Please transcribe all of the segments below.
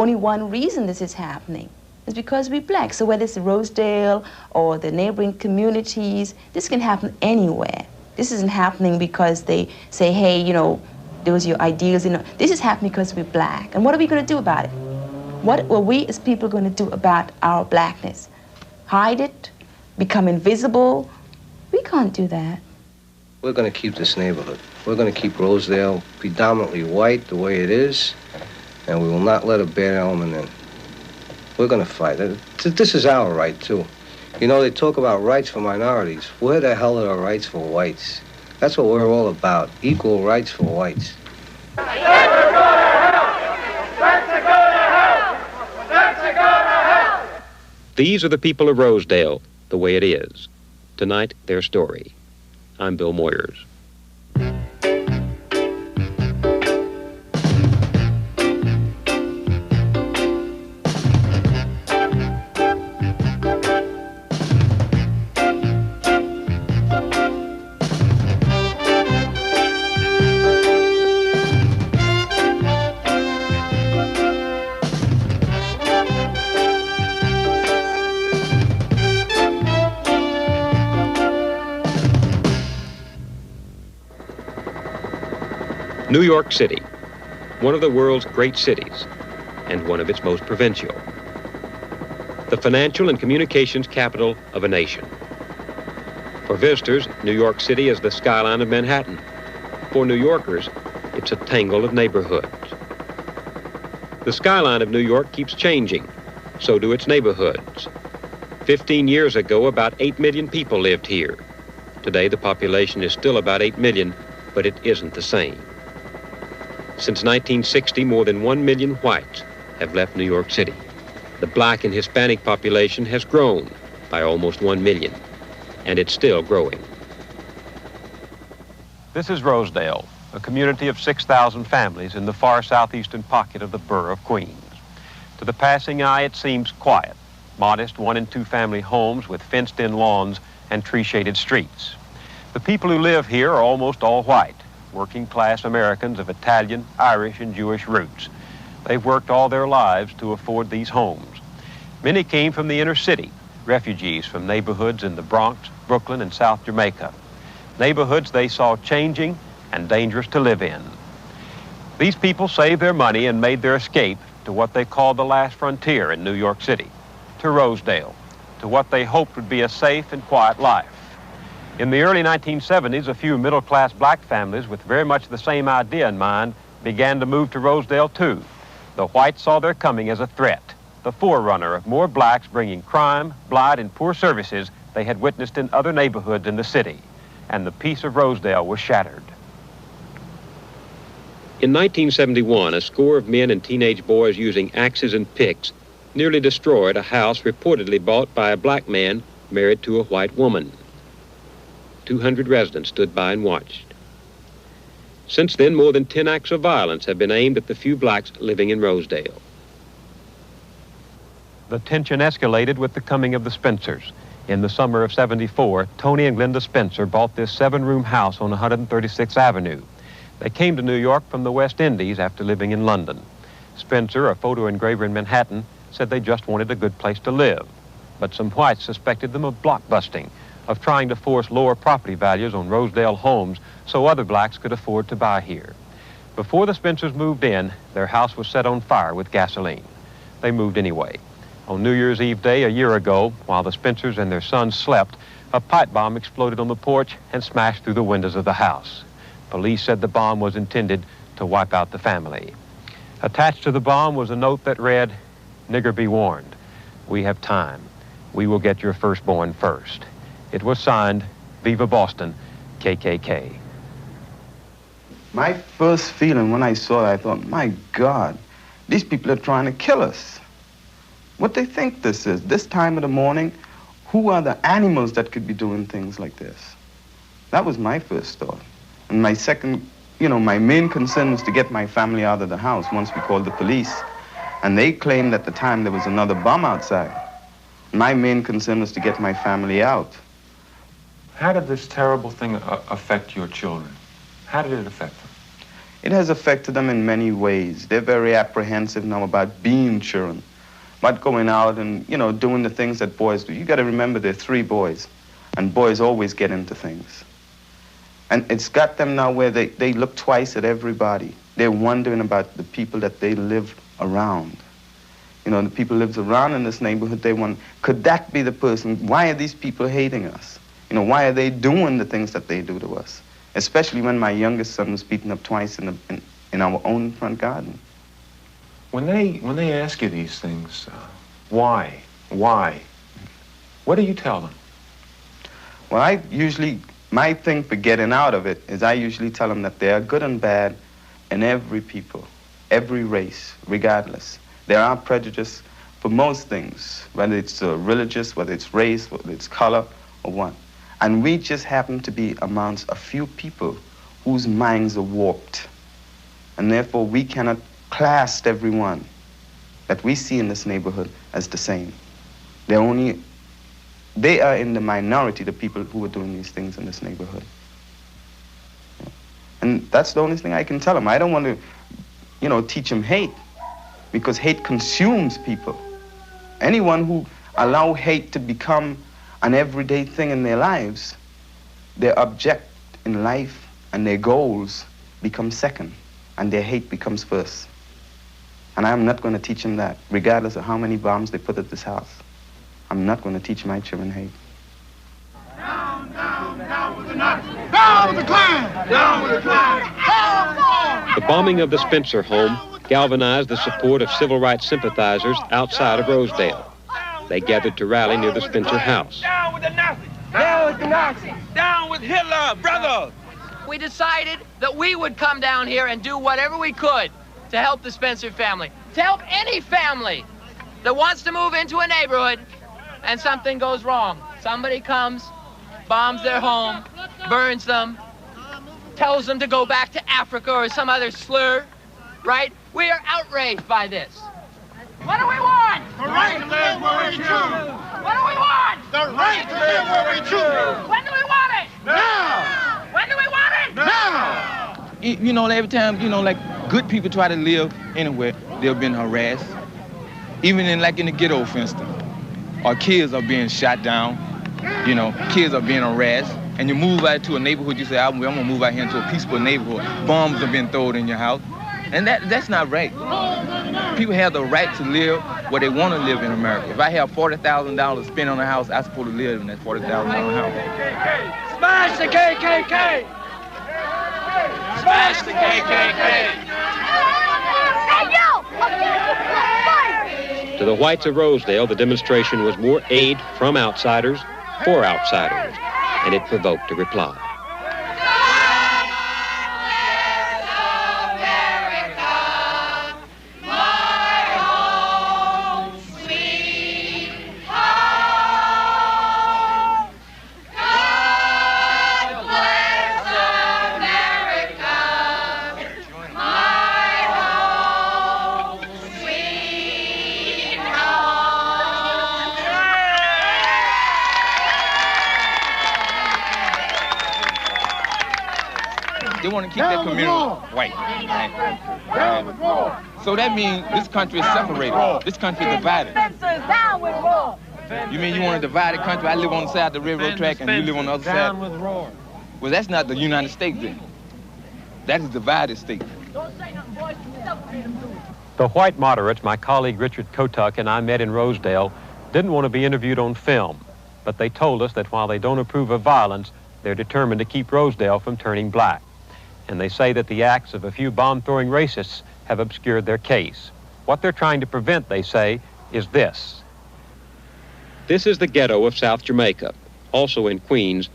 only one reason this is happening. It's because we're black. So whether it's Rosedale or the neighboring communities, this can happen anywhere. This isn't happening because they say, hey, you know, those are your ideals. You know, this is happening because we're black. And what are we going to do about it? What are we as people going to do about our blackness? Hide it? Become invisible? We can't do that. We're going to keep this neighborhood. We're going to keep Rosedale predominantly white the way it is, and we will not let a bad element in. We're going to fight it. This is our right, too. You know, they talk about rights for minorities. Where the hell are the rights for whites? That's what we're all about, equal rights for whites. These are the people of Rosedale, the way it is. Tonight, their story. I'm Bill Moyers. New York City, one of the world's great cities, and one of its most provincial. The financial and communications capital of a nation. For visitors, New York City is the skyline of Manhattan. For New Yorkers, it's a tangle of neighborhoods. The skyline of New York keeps changing, so do its neighborhoods. 15 years ago, about 8 million people lived here. Today, the population is still about 8 million, but it isn't the same. Since 1960, more than 1 million whites have left New York City. The black and Hispanic population has grown by almost 1 million, and it's still growing. This is Rosedale, a community of 6,000 families in the far southeastern pocket of the borough of Queens. To the passing eye, it seems quiet, modest 1- and 2-family homes with fenced-in lawns and tree-shaded streets. The people who live here are almost all white, working-class Americans of Italian, Irish, and Jewish roots. They've worked all their lives to afford these homes. Many came from the inner city, refugees from neighborhoods in the Bronx, Brooklyn, and South Jamaica. Neighborhoods they saw changing and dangerous to live in. These people saved their money and made their escape to what they called the last frontier in New York City, to Rosedale, to what they hoped would be a safe and quiet life. In the early 1970s, a few middle-class black families with very much the same idea in mind began to move to Rosedale, too. The whites saw their coming as a threat, the forerunner of more blacks bringing crime, blight, and poor services they had witnessed in other neighborhoods in the city. And the peace of Rosedale was shattered. In 1971, a score of men and teenage boys using axes and picks nearly destroyed a house reportedly bought by a black man married to a white woman. 200 residents stood by and watched. Since then, more than 10 acts of violence have been aimed at the few blacks living in Rosedale. The tension escalated with the coming of the Spencers. In the summer of '74, Tony and Glenda Spencer bought this 7-room house on 136th Avenue. They came to New York from the West Indies after living in London. Spencer, a photo engraver in Manhattan, said they just wanted a good place to live. But some whites suspected them of blockbusting, of trying to force lower property values on Rosedale homes so other blacks could afford to buy here. Before the Spencers moved in, their house was set on fire with gasoline. They moved anyway. On New Year's Eve day a year ago, while the Spencers and their sons slept, a pipe bomb exploded on the porch and smashed through the windows of the house. Police said the bomb was intended to wipe out the family. Attached to the bomb was a note that read, "Nigger be warned. We have time. We will get your firstborn first." It was signed, Viva Boston, KKK. My first feeling when I saw it, I thought, my God, these people are trying to kill us. What they think this is, this time of the morning, who are the animals that could be doing things like this? That was my first thought. And my second, my main concern was to get my family out of the house once we called the police. And they claimed at the time there was another bomb outside. My main concern was to get my family out. How did this terrible thing affect your children? How did it affect them? it has affected them in many ways. They're very apprehensive now about being children, about going out and, you know, doing the things that boys do. You got to remember there are 3 boys, and boys always get into things. And it's got them now where they look twice at everybody. They're wondering about the people that they live around. You know, the people who lives around in this neighborhood, they want, could that be the person? Why are these people hating us? You know, why are they doing the things that they do to us? Especially when my youngest son was beaten up twice in our own front garden. When they ask you these things, why? What do you tell them? Well, my thing for getting out of it is I usually tell them that there are good and bad in every people, every race, regardless. There are prejudice for most things, whether it's religious, whether it's race, whether it's color, or what. And we just happen to be amongst a few people whose minds are warped. And therefore, we cannot class everyone that we see in this neighborhood as the same. They are in the minority, the people who are doing these things in this neighborhood. And that's the only thing I can tell them. I don't want to, you know, teach them hate, because hate consumes people. Anyone who allow hate to become an everyday thing in their lives, their object in life and their goals become second, and their hate becomes first. And I'm not going to teach them that, regardless of how many bombs they put at this house. I'm not going to teach my children hate. Down, down, down with the Nazis! Down with the Klan! Down with the Klan! Down! The bombing of the Spencer home galvanized the support of civil rights sympathizers outside of Rosedale. They gathered to rally near the Spencer house. Down with the Nazis! Down with the Nazis! Down with Hitler, brother! We decided that we would come down here and do whatever we could to help the Spencer family, to help any family that wants to move into a neighborhood and something goes wrong. Somebody comes, bombs their home, burns them, tells them to go back to Africa or some other slur, right? We are outraged by this. What do we want? The right to live where we choose! What do we want? The right to live where we choose! When do we want it? Now! When do we want it? Now! You know, every time, you know, like good people try to live anywhere, they've been harassed. Even in the ghetto, for instance. Our kids are being shot down. You know, kids are being harassed. And you move out to a neighborhood, you say, I'm gonna move out here into a peaceful neighborhood. Bombs are being thrown in your house. And that's not right. People have the right to live where they want to live in America. If I have $40,000 to spend on a house, I'm supposed to live in that $40,000 house. Smash the KKK! Smash the KKK! To the whites of Rosedale, the demonstration was more aid from outsiders for outsiders, and it provoked a reply. They want to keep their community white. Right? So that means this country is separated. This country is divided. You mean you want to divide the country? I live on the side of the railroad track and you live on the other side? Well, that's not the United States then. That is a divided state. The white moderates my colleague Richard Kotuck and I met in Rosedale didn't want to be interviewed on film, but they told us that while they don't approve of violence, they're determined to keep Rosedale from turning black. And they say that the acts of a few bomb-throwing racists have obscured their case. What they're trying to prevent, they say, is this. This is the ghetto of South Jamaica, also in Queens,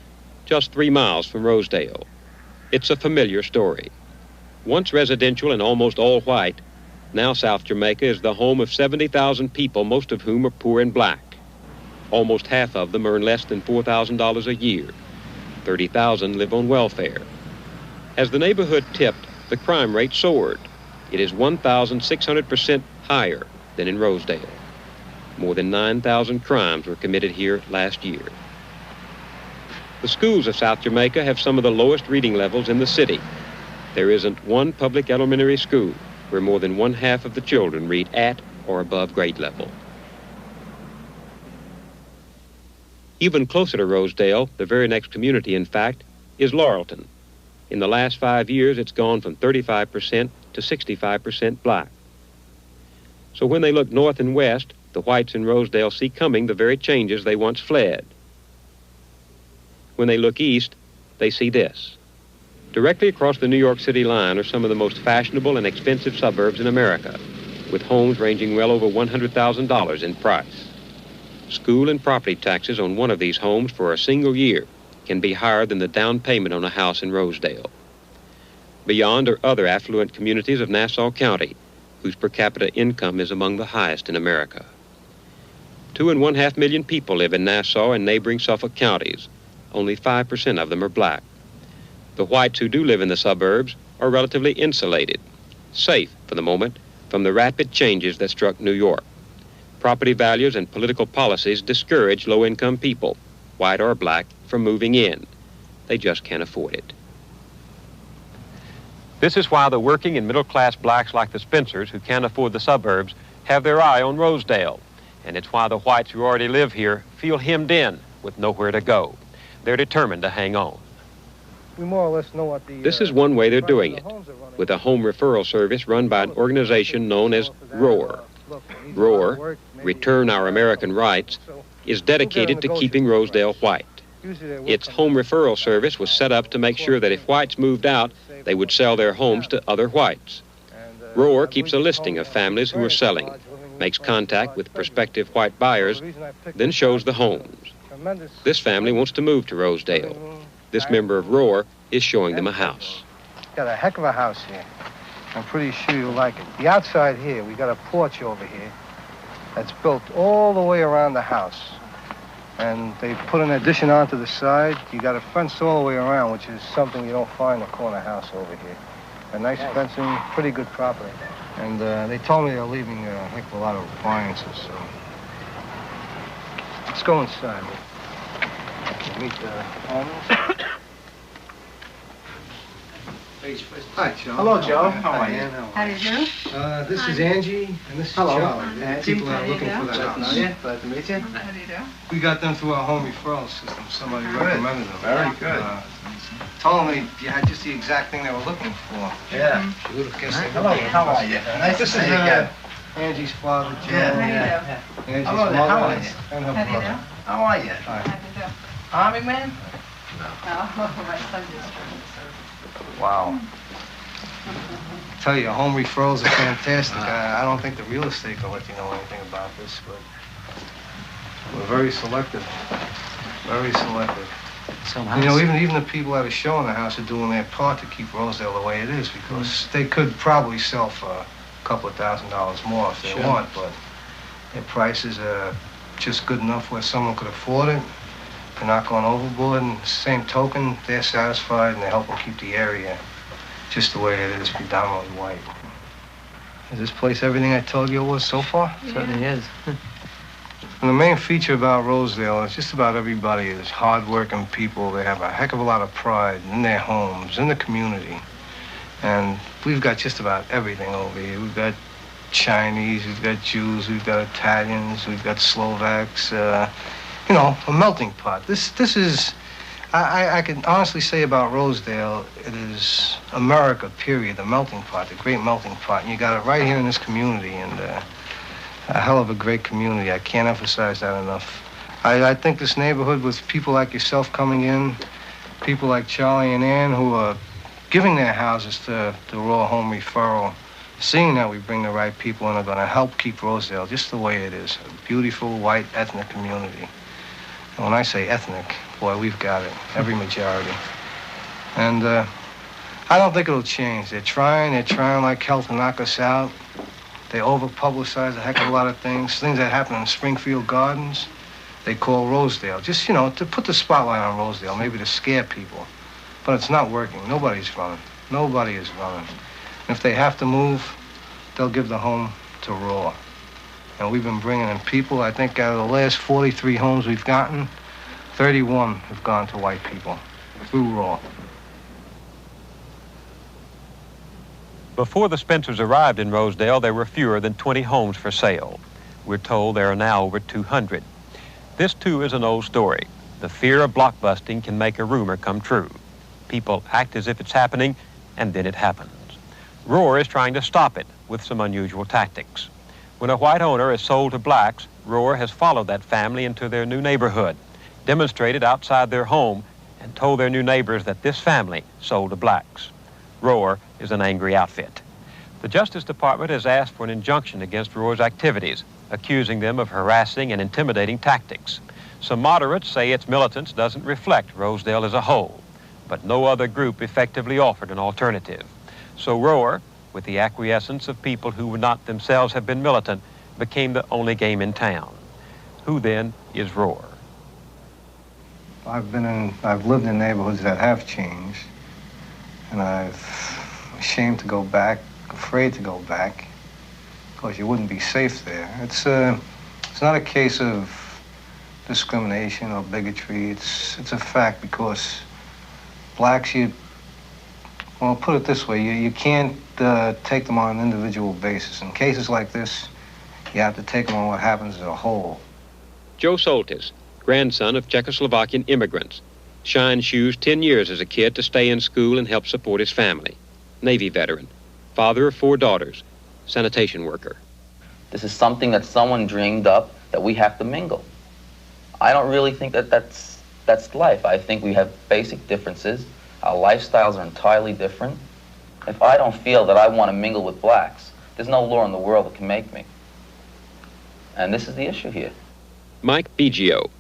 just 3 miles from Rosedale. It's a familiar story. Once residential and almost all white, now South Jamaica is the home of 70,000 people, most of whom are poor and black. Almost half of them earn less than $4,000 a year. 30,000 live on welfare. As the neighborhood tipped, the crime rate soared. It is 1,600% higher than in Rosedale. More than 9,000 crimes were committed here last year. The schools of South Jamaica have some of the lowest reading levels in the city. There isn't one public elementary school where more than one-half of the children read at or above grade level. Even closer to Rosedale, the very next community, in fact, is Laurelton. In the last 5 years, it's gone from 35% to 65% black. So when they look north and west, the whites in Rosedale see coming the very changes they once fled. When they look east, they see this. Directly across the New York City line are some of the most fashionable and expensive suburbs in America, with homes ranging well over $100,000 in price. School and property taxes on one of these homes for a single year can be higher than the down payment on a house in Rosedale. Beyond are other affluent communities of Nassau County, whose per capita income is among the highest in America. 2.5 million people live in Nassau and neighboring Suffolk counties. Only 5% of them are black. The whites who do live in the suburbs are relatively insulated, safe for the moment from the rapid changes that struck New York. Property values and political policies discourage low-income people, white or black, from moving in. They just can't afford it. This is why the working and middle-class blacks like the Spencers who can't afford the suburbs have their eye on Rosedale. And it's why the whites who already live here feel hemmed in with nowhere to go. They're determined to hang on. We more or less know what the... This is one way they're doing it, with a home referral service run by an organization known as ROAR. ROAR, Return Our American Rights, is dedicated to keeping Rosedale white. Its home referral service was set up to make sure that if whites moved out, they would sell their homes to other whites. ROAR keeps a listing of families who are selling, makes contact with prospective white buyers, then shows the homes. This family wants to move to Rosedale. This member of ROAR is showing them a house. Got a heck of a house here. I'm pretty sure you'll like it. The outside here, we got a porch over here that's built all the way around the house. And they put an addition onto the side. You got a fence all the way around, which is something you don't find in a corner house over here. A nice fencing, pretty good property. And they told me they're leaving a heck of a lot of appliances, so... Let's go inside. Meet the owners. Hi, Joe. Hello, Joe. How are you? How do you do? This is Angie, and this is Charlie. Angie. People are looking for the house. Glad to meet you. How do you do? We got them through our home referral system. Somebody recommended them. Very good. Told me you had just the exact thing they were looking for. Yeah. Hello, how are you? Nice to see you again. Angie's father, Joe. Yeah. Angie's Hello there, how are you? and her How do you brother. do? How are you? Hi. How do you do? Army man? No, my son just Wow. Tell you, home referrals are fantastic. I don't think the real estate will let you know anything about this, but we're very selective. Very selective. You know, even the people that are showing the house are doing their part to keep Rosedale the way it is, because they could probably sell for a couple of $1,000s more if they want, but their prices are just good enough where someone could afford it. They're not going overboard, and the same token, they're satisfied and they help them keep the area just the way it is, predominantly white. Is this place everything I told you it was so far? Yeah. Certainly is. And the main feature about Rosedale is just about everybody is hard-working people. They have a heck of a lot of pride in their homes, in the community. And we've got just about everything over here. We've got Chinese, we've got Jews, we've got Italians, we've got Slovaks, you know, a melting pot. This is, I can honestly say about Rosedale, it is America, period, the melting pot, the great melting pot. And you got it right here in this community, and a hell of a great community. I can't emphasize that enough. I think this neighborhood with people like yourself coming in, people like Charlie and Ann who are giving their houses to Raw Home Referral, seeing that we bring the right people in are going to help keep Rosedale just the way it is, a beautiful, white, ethnic community. And when I say ethnic, boy, we've got it, every majority. And I don't think it'll change. They're trying like hell to knock us out. They over-publicize a heck of a lot of things that happen in Springfield Gardens, they call Rosedale. Just, you know, to put the spotlight on Rosedale, maybe to scare people. But it's not working. Nobody's running. Nobody is running. And if they have to move, they'll give the home to Raw. And we've been bringing in people. I think out of the last 43 homes we've gotten, 31 have gone to white people through Raw. Before the Spencers arrived in Rosedale, there were fewer than 20 homes for sale. We're told there are now over 200. This, too, is an old story. The fear of blockbusting can make a rumor come true. People act as if it's happening, and then it happens. Roar is trying to stop it with some unusual tactics. When a white owner is sold to blacks, Roar has followed that family into their new neighborhood, demonstrated outside their home, and told their new neighbors that this family sold to blacks. Roar is an angry outfit. The Justice Department has asked for an injunction against Roar's activities, accusing them of harassing and intimidating tactics. Some moderates say its militance doesn't reflect Rosedale as a whole, but no other group effectively offered an alternative. So Roar, with the acquiescence of people who would not themselves have been militant, became the only game in town. Who then is Roar? I've lived in neighborhoods that have changed, and I'm ashamed to go back, afraid to go back, because you wouldn't be safe there. It's not a case of discrimination or bigotry. It's a fact, because blacks, well, put it this way, you can't take them on an individual basis. In cases like this, you have to take them on what happens as a whole. Joe Soltis, grandson of Czechoslovakian immigrants, shined shoes 10 years as a kid to stay in school and help support his family. Navy veteran, father of 4 daughters, sanitation worker. This is something that someone dreamed up that we have to mingle. I don't really think that's life. I think we have basic differences. Our lifestyles are entirely different. If I don't feel that I want to mingle with blacks, there's no law in the world that can make me. And this is the issue here. Mike Biggio,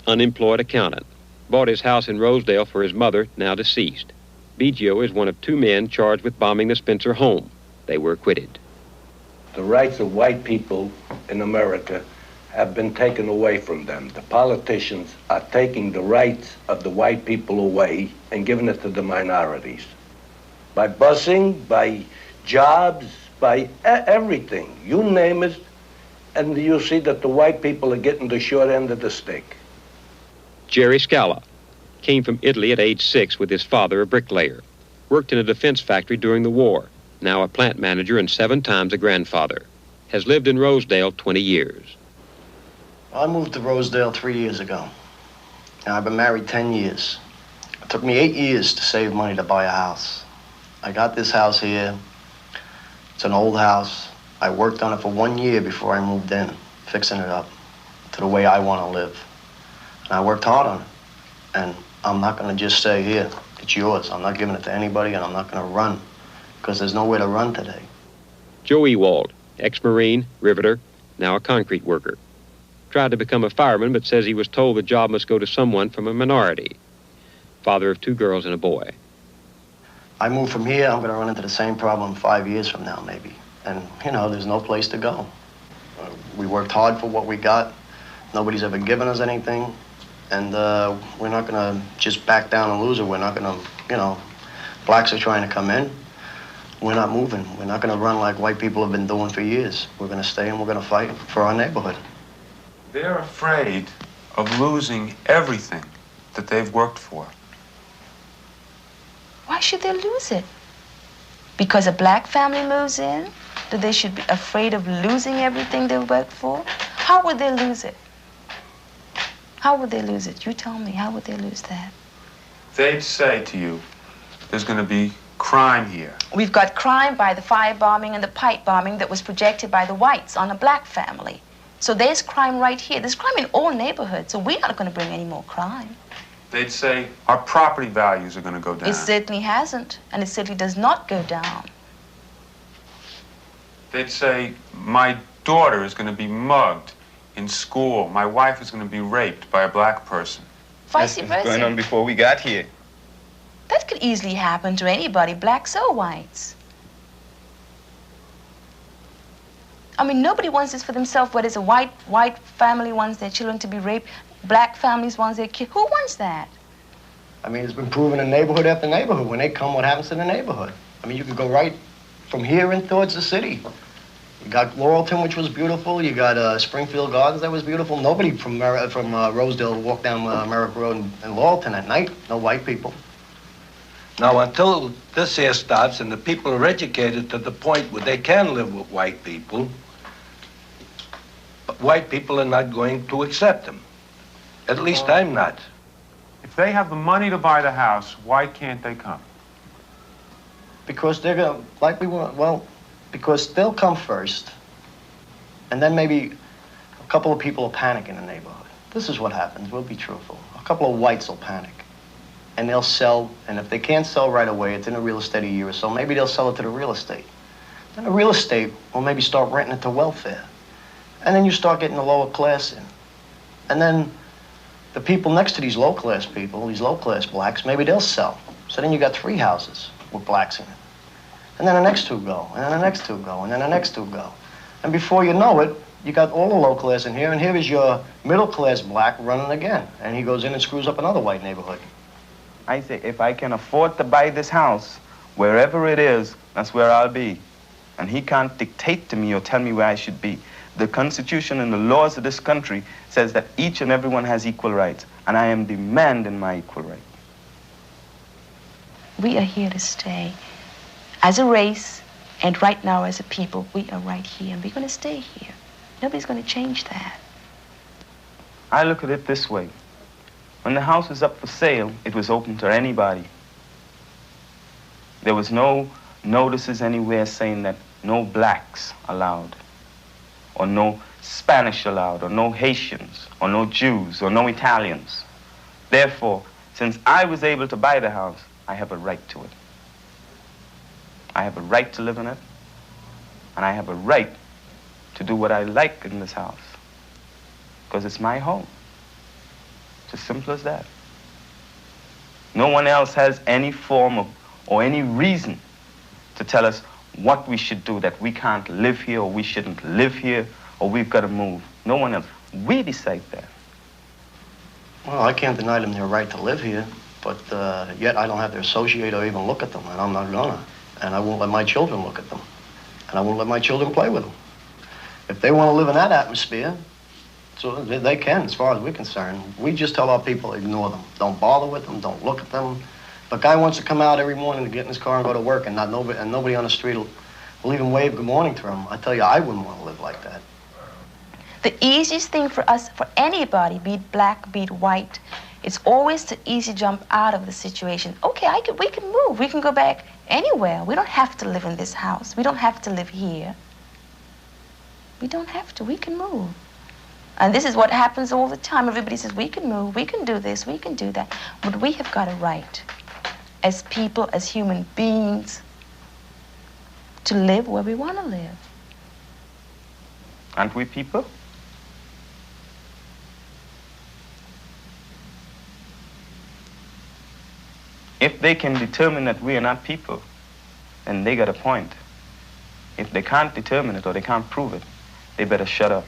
unemployed accountant, bought his house in Rosedale for his mother, now deceased. Biggio is one of 2 men charged with bombing the Spencer home. They were acquitted. The rights of white people in America have been taken away from them. The politicians are taking the rights of the white people away and giving it to the minorities. By busing, by jobs, by everything. You name it, and you see that the white people are getting the short end of the stick. Jerry Scala came from Italy at age 6 with his father, a bricklayer. Worked in a defense factory during the war. Now a plant manager and 7 times a grandfather. Has lived in Rosedale 20 years. I moved to Rosedale 3 years ago. And I've been married 10 years. It took me 8 years to save money to buy a house. I got this house here. It's an old house. I worked on it for 1 year before I moved in, fixing it up to the way I want to live. And I worked hard on it. And I'm not going to just say, here, it's yours. I'm not giving it to anybody, and I'm not going to run, because there's nowhere to run today. Joe Ewald, ex-Marine, riveter, now a concrete worker. Tried to become a fireman, but says he was told the job must go to someone from a minority. Father of 2 girls and a boy. I move from here, I'm going to run into the same problem 5 years from now, maybe. And, you know, there's no place to go. We worked hard for what we got. Nobody's ever given us anything. And we're not going to just back down and lose it. We're not going to, you know, blacks are trying to come in. We're not moving. We're not going to run like white people have been doing for years. We're going to stay and we're going to fight for our neighborhood. They're afraid of losing everything that they've worked for. Why should they lose it? Because a black family moves in? That they should be afraid of losing everything they worked for? How would they lose it? How would they lose it? You tell me, how would they lose that? They'd say to you, there's going to be crime here. We've got crime by the firebombing and the pipe bombing that was projected by the whites on a black family. So there's crime right here. There's crime in all neighborhoods, so we're not going to bring any more crime. They'd say our property values are going to go down. It certainly hasn't, and it certainly does not go down. They'd say my daughter is going to be mugged in school. My wife is going to be raped by a black person. Vice versa. That's going on before we got here. That could easily happen to anybody, blacks or whites. I mean, nobody wants this for themselves, whether it's a white family wants their children to be raped, black families wants their kids. Who wants that? I mean, it's been proven in neighborhood after neighborhood. When they come, what happens to the neighborhood? I mean, you can go right from here in towards the city. You got Laurelton, which was beautiful. You got Springfield Gardens, that was beautiful. Nobody from Rosedale walked down Merrick Road in Laurelton at night. No white people. Now, until this here stops and the people are educated to the point where they can live with white people, white people are not going to accept them. At least I'm not. If they have the money to buy the house, why can't they come? Because they're going to, like we want, well, because they'll come first, and then maybe a couple of people will panic in the neighborhood. This is what happens, we'll be truthful. A couple of whites will panic, and they'll sell, and if they can't sell right away, it's in a real estate a year or so, maybe they'll sell it to the real estate. Then the real estate will maybe start renting it to welfare. And then you start getting the lower class in. And then the people next to these low-class people, these low-class blacks, maybe they'll sell. So then you got 3 houses with blacks in it. And then the next 2 go, and then the next 2 go, and then the next 2 go. And before you know it, you got all the low class in here, and here is your middle-class black running again. And he goes in and screws up another white neighborhood. I say, if I can afford to buy this house, wherever it is, that's where I'll be. And he can't dictate to me or tell me where I should be. The Constitution and the laws of this country says that each and everyone has equal rights, and I am demanding my equal right. We are here to stay. As a race, and right now as a people, we are right here, and we're going to stay here. Nobody's going to change that. I look at it this way. When the house was up for sale, it was open to anybody. There was no notices anywhere saying that no blacks allowed, or no Spanish allowed, or no Haitians, or no Jews, or no Italians. Therefore, since I was able to buy the house, I have a right to it. I have a right to live in it, and I have a right to do what I like in this house, because it's my home. It's as simple as that. No one else has any form of, or any reason to tell us what we should do, that we can't live here, or we shouldn't live here, or we've got to move. No one else. We decide that. Well, I can't deny them their right to live here, but yet I don't have to associate or even look at them, and I'm not gonna. And I won't let my children look at them, and I won't let my children play with them. If they want to live in that atmosphere, so they can, as far as we're concerned. We just tell our people, ignore them. Don't bother with them, don't look at them. If a guy wants to come out every morning to get in his car and go to work, and nobody on the street will even wave good morning to him, I tell you, I wouldn't want to live like that. The easiest thing for us, for anybody, be it black, be it white, it's always the easy jump out of the situation. Okay, we can move. We can go back anywhere. We don't have to live in this house. We don't have to live here. We don't have to. We can move. And this is what happens all the time. Everybody says, we can move, we can do this, we can do that. But we have got a right, as people, as human beings, to live where we want to live. Aren't we people? If they can determine that we are not people, then they got a point. If they can't determine it or they can't prove it, they better shut up.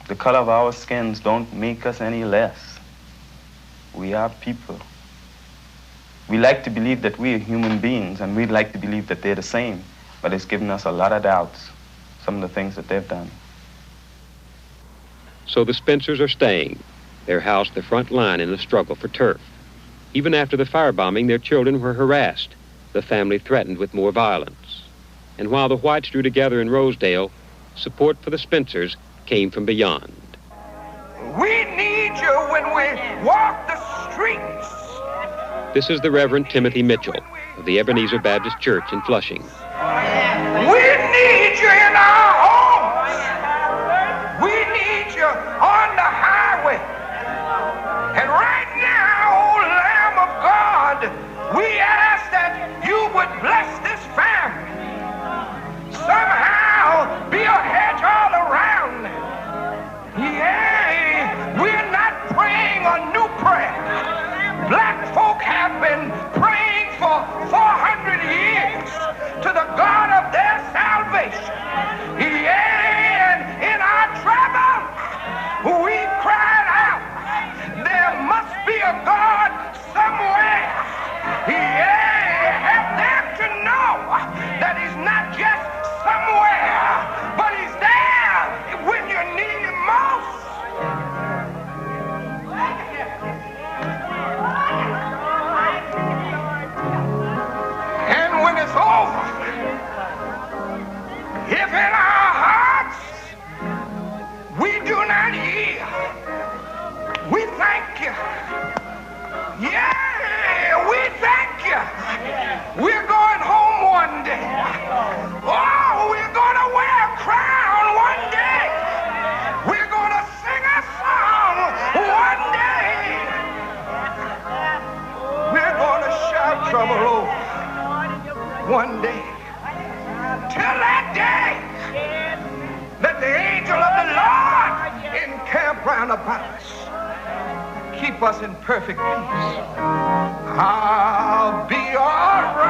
The color of our skins don't make us any less. We are people. We like to believe that we are human beings, and we'd like to believe that they're the same, but it's given us a lot of doubts, some of the things that they've done. So the Spencers are staying, their house the front line in the struggle for turf. Even after the firebombing, their children were harassed, the family threatened with more violence. And while the whites drew together in Rosedale, support for the Spencers came from beyond. We need you when we walk the streets. This is the Reverend Timothy Mitchell of the Ebenezer Baptist Church in Flushing. We need you in our homes. We need you on the highway. And right now, oh Lamb of God, we ask that you would bless this family. Somehow be a hedge all around them. Yea, we're not praying a new prayer. Black folk have been praying for 400 years to the God of We're going home one day. Oh, we're going to wear a crown one day. We're going to sing a song one day. We're going to shout trouble over one day. Till that day, let the angel of the Lord encamp round about us. Keep us in perfect peace. I'll be all right.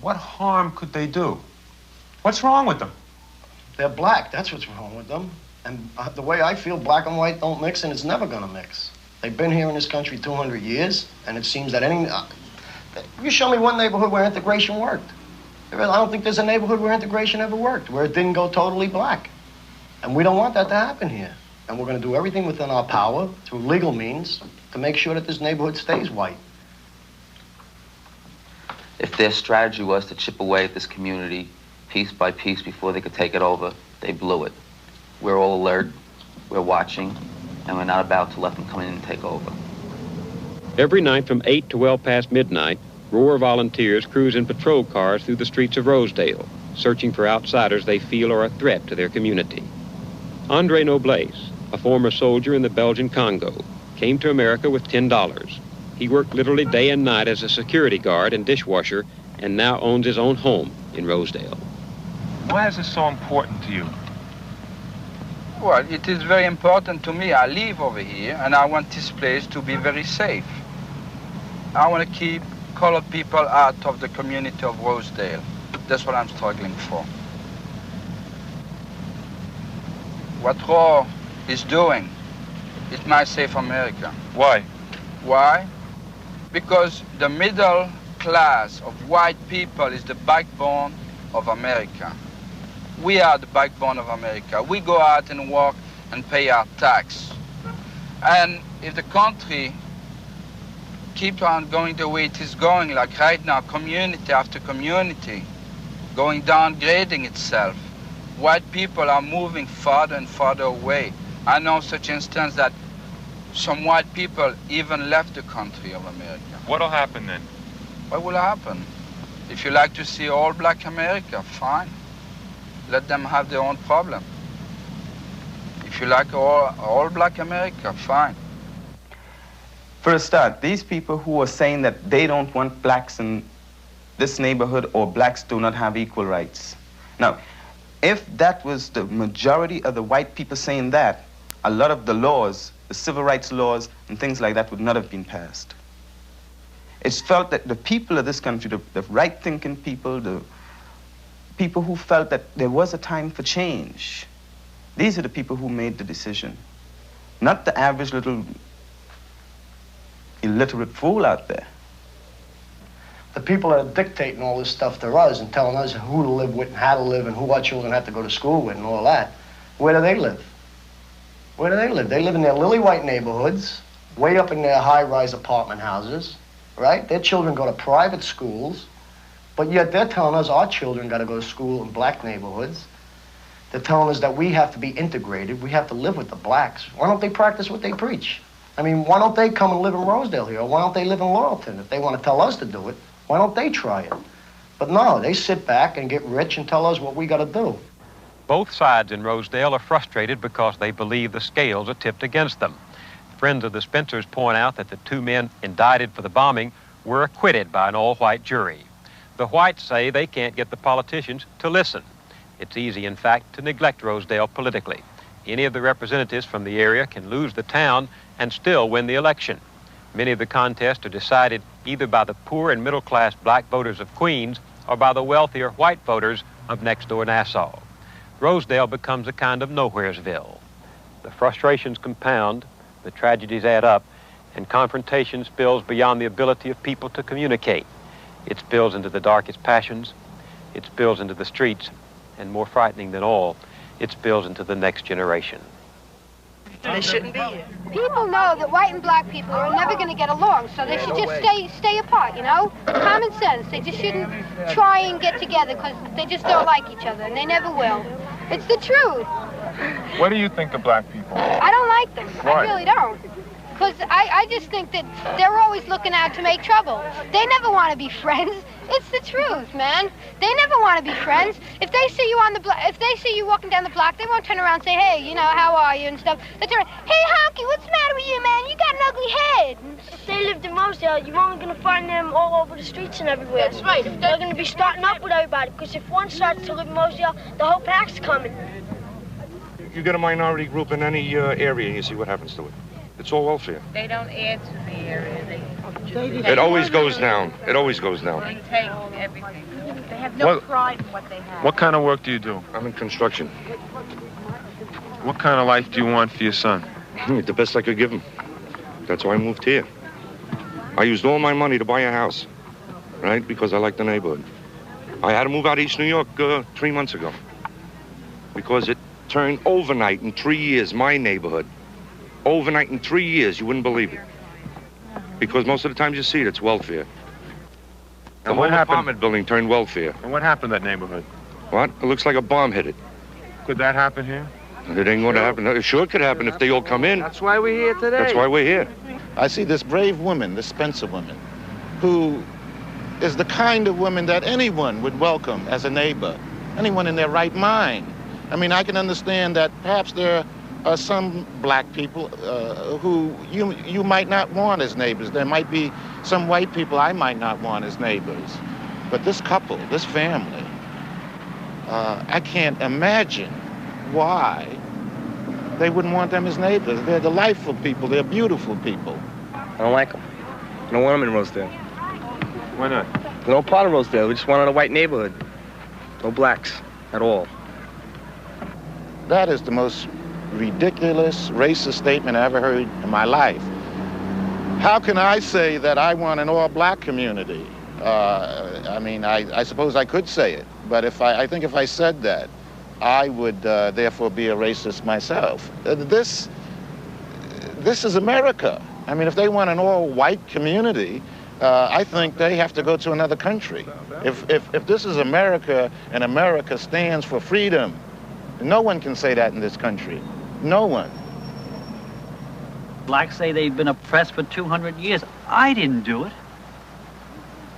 What harm could they do? What's wrong with them? They're black, that's what's wrong with them. And the way I feel, black and white don't mix, and it's never gonna mix. They've been here in this country 200 years, and it seems that you show me one neighborhood where integration worked. I don't think there's a neighborhood where integration ever worked, where it didn't go totally black. And we don't want that to happen here. And we're gonna do everything within our power, through legal means, to make sure that this neighborhood stays white. If their strategy was to chip away at this community piece by piece before they could take it over, they blew it. We're all alert, we're watching, and we're not about to let them come in and take over. Every night from 8 to well past midnight, Roar volunteers cruise in patrol cars through the streets of Rosedale, searching for outsiders they feel are a threat to their community. Andre Noblace, a former soldier in the Belgian Congo, came to America with $10. He worked literally day and night as a security guard and dishwasher, and now owns his own home in Rosedale. Why is this so important to you? Well, it is very important to me. I live over here, and I want this place to be very safe. I want to keep colored people out of the community of Rosedale. That's what I'm struggling for. What Roar is doing, it might save America. Why? Why? Because the middle class of white people is the backbone of America. We are the backbone of America. We go out and work and pay our tax. And if the country keeps on going the way it is going, like right now, community after community, going downgrading itself, white people are moving farther and farther away. I know such instance that some white people even left the country of America. What'll happen then? What will happen? If you like to see all black America, fine. Let them have their own problem. If you like all black America, fine. For a start, these people who are saying that they don't want blacks in this neighborhood or blacks do not have equal rights. Now, if that was the majority of the white people saying that, a lot of the laws, the civil rights laws and things like that would not have been passed. It's felt that the people of this country, the right-thinking people, the people who felt that there was a time for change, these are the people who made the decision, not the average little illiterate fool out there. The people that are dictating all this stuff to us and telling us who to live with and how to live and who our children have to go to school with and all that, where do they live? Where do they live? They live in their lily white neighborhoods way up in their high-rise apartment houses, right? Their children go to private schools, but yet they're telling us our children got to go to school in black neighborhoods. They're telling us that we have to be integrated. We have to live with the blacks. Why don't they practice what they preach? I mean, why don't they come and live in Rosedale here? Or why don't they live in Laurelton? If they want to tell us to do it, why don't they try it? But no, they sit back and get rich and tell us what we got to do. Both sides in Rosedale are frustrated because they believe the scales are tipped against them. Friends of the Spencers point out that the two men indicted for the bombing were acquitted by an all-white jury. The whites say they can't get the politicians to listen. It's easy, in fact, to neglect Rosedale politically. Any of the representatives from the area can lose the town and still win the election. Many of the contests are decided either by the poor and middle-class black voters of Queens or by the wealthier white voters of next-door Nassau. Rosedale becomes a kind of nowheresville. The frustrations compound, the tragedies add up, and confrontation spills beyond the ability of people to communicate. It spills into the darkest passions, it spills into the streets, and more frightening than all, it spills into the next generation. They shouldn't be here. People know that white and black people are never going to get along, so they should just stay apart, you know? Common sense. They just shouldn't try and get together because they just don't like each other, and they never will. It's the truth. What do you think of black people? I don't like them. Why? I really don't. Because I just think that they're always looking out to make trouble. They never want to be friends. It's the truth, man. They never want to be friends. If they see you on the block, if they see you walking down the block, they won't turn around and say, hey, you know, how are you and stuff. They turn around, hey, Honky, what's the matter with you, man? You got an ugly head. If they lived in Rosedale, you're only going to find them all over the streets and everywhere. That's right. They're going to be starting up with everybody, because if one starts to live in Rosedale, the whole pack's coming. You get a minority group in any area and you see what happens to it. It's all welfare. They don't add to the area. It always goes down. It always goes down. They take everything. They have no pride in what they have. What kind of work do you do? I'm in construction. What kind of life do you want for your son? The best I could give him. That's why I moved here. I used all my money to buy a house, right? Because I like the neighborhood. I had to move out of East New York 3 months ago because it turned overnight in 3 years, my neighborhood. Overnight in 3 years, you wouldn't believe it. Because most of the times you see it, it's welfare. The whole apartment building turned welfare. And what happened to that neighborhood? What? It looks like a bomb hit it. Could that happen here? It ain't going to happen. It sure could happen if they all come in. That's why we're here today. That's why we're here. I see this brave woman, this Spencer woman, who is the kind of woman that anyone would welcome as a neighbor, anyone in their right mind. I mean, I can understand that perhaps there are some black people who you might not want as neighbors. There might be some white people I might not want as neighbors. But this couple, this family, I can't imagine why they wouldn't want them as neighbors. They're delightful people. They're beautiful people. I don't like them. I don't want them in Rosedale. Why not? They're no part of Rosedale. We just want a white neighborhood. No blacks at all. That is the most ridiculous, racist statement I ever heard in my life. How can I say that I want an all-black community? I mean, I suppose I could say it, but I think if I said that, I would therefore be a racist myself. This is America. I mean, if they want an all-white community, I think they have to go to another country. If this is America and America stands for freedom, no one can say that in this country. No one. Blacks say they've been oppressed for 200 years. I didn't do it.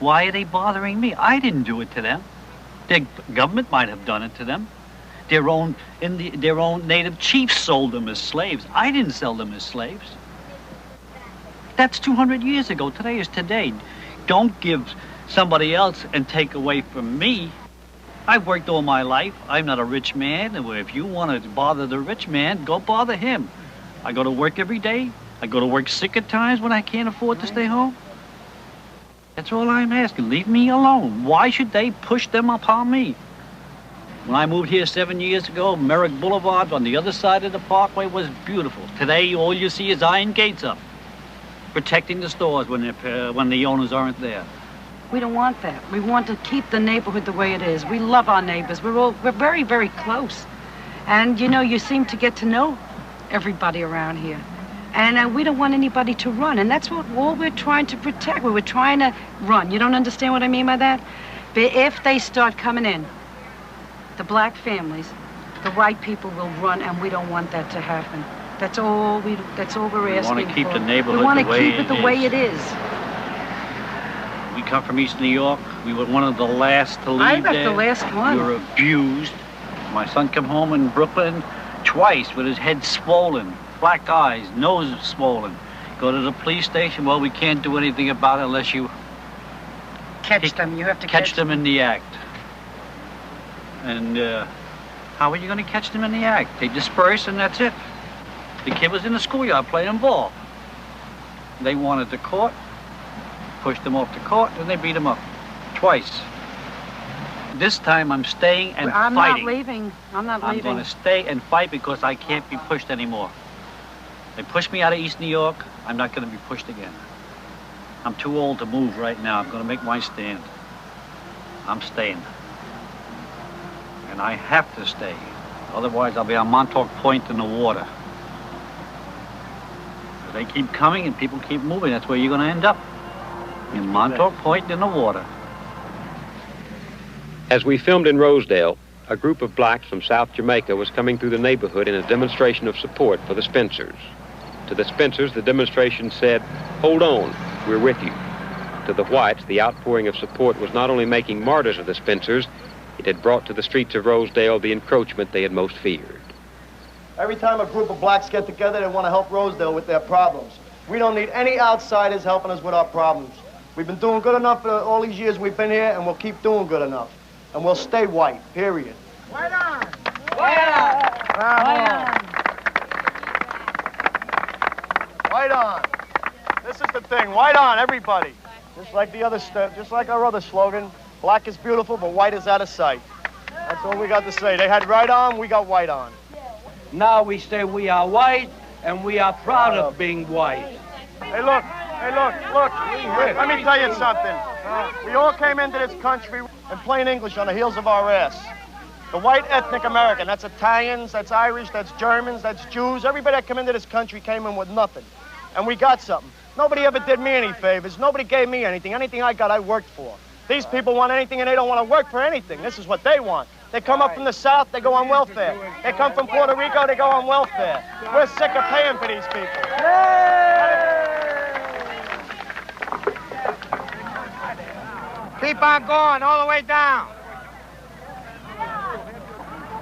Why are they bothering me? I didn't do it to them. Their government might have done it to them. Their own native chiefs sold them as slaves. I didn't sell them as slaves. That's 200 years ago. Today is today. Don't give somebody else and take away from me. I've worked all my life. I'm not a rich man. If you want to bother the rich man, go bother him. I go to work every day. I go to work sick at times when I can't afford to stay home. That's all I'm asking. Leave me alone. Why should they push them upon me? When I moved here 7 years ago, Merrick Boulevard on the other side of the parkway was beautiful. Today, all you see is iron gates up, protecting the stores when the owners aren't there. We don't want that. We want to keep the neighborhood the way it is. We love our neighbors. We're very, very close. And, you know, you seem to get to know everybody around here. And we don't want anybody to run. And that's what all we're trying to protect. We were trying to run. You don't understand what I mean by that? But if they start coming in, the black families, the white people will run, and we don't want that to happen. That's all we're asking for. We want to keep the neighborhood we want to the way keep it the way it is. We come from East New York. We were one of the last to leave I was there. the last one. We were abused. My son came home in Brooklyn twice with his head swollen, black eyes, nose swollen. Go to the police station. Well, we can't do anything about it unless you Catch them. You have to catch them in the act. And how are you going to catch them in the act? They disperse and that's it. The kid was in the schoolyard playing ball. They wanted the court, pushed him off the court, and they beat him up twice. This time I'm staying and I'm fighting. not leaving. I'm not I'm leaving. going to stay and fight because I can't be pushed anymore. They pushed me out of East New York. I'm not going to be pushed again. I'm too old to move right now. I'm going to make my stand. I'm staying. And I have to stay. Otherwise, I'll be on Montauk Point in the water. If they keep coming and people keep moving, that's where you're going to end up. In Montauk Point in the water. As we filmed in Rosedale, a group of blacks from South Jamaica was coming through the neighborhood in a demonstration of support for the Spencers. To the Spencers, the demonstration said, "Hold on, we're with you." To the whites, the outpouring of support was not only making martyrs of the Spencers, it had brought to the streets of Rosedale the encroachment they had most feared. Every time a group of blacks get together, they want to help Rosedale with their problems. We don't need any outsiders helping us with our problems. We've been doing good enough for all these years we've been here, and we'll keep doing good enough. And we'll stay white, period. White on! White on! White on! White on! This is the thing, white on, everybody. Just like the other stuff, just like our other slogan, black is beautiful, but white is out of sight. That's all we got to say. They had right on, we got white on. Now we say we are white, and we are proud of being white. Hey, look. Let me tell you something. We all came into this country in plain English on the heels of our ass. The white ethnic American, that's Italians, that's Irish, that's Germans, that's Jews. Everybody that came into this country came in with nothing. And we got something. Nobody ever did me any favors. Nobody gave me anything. Anything I got, I worked for. These people want anything and they don't want to work for anything. This is what they want. They come up from the South, they go on welfare. They come from Puerto Rico, they go on welfare. We're sick of paying for these people. Keep on going all the way down.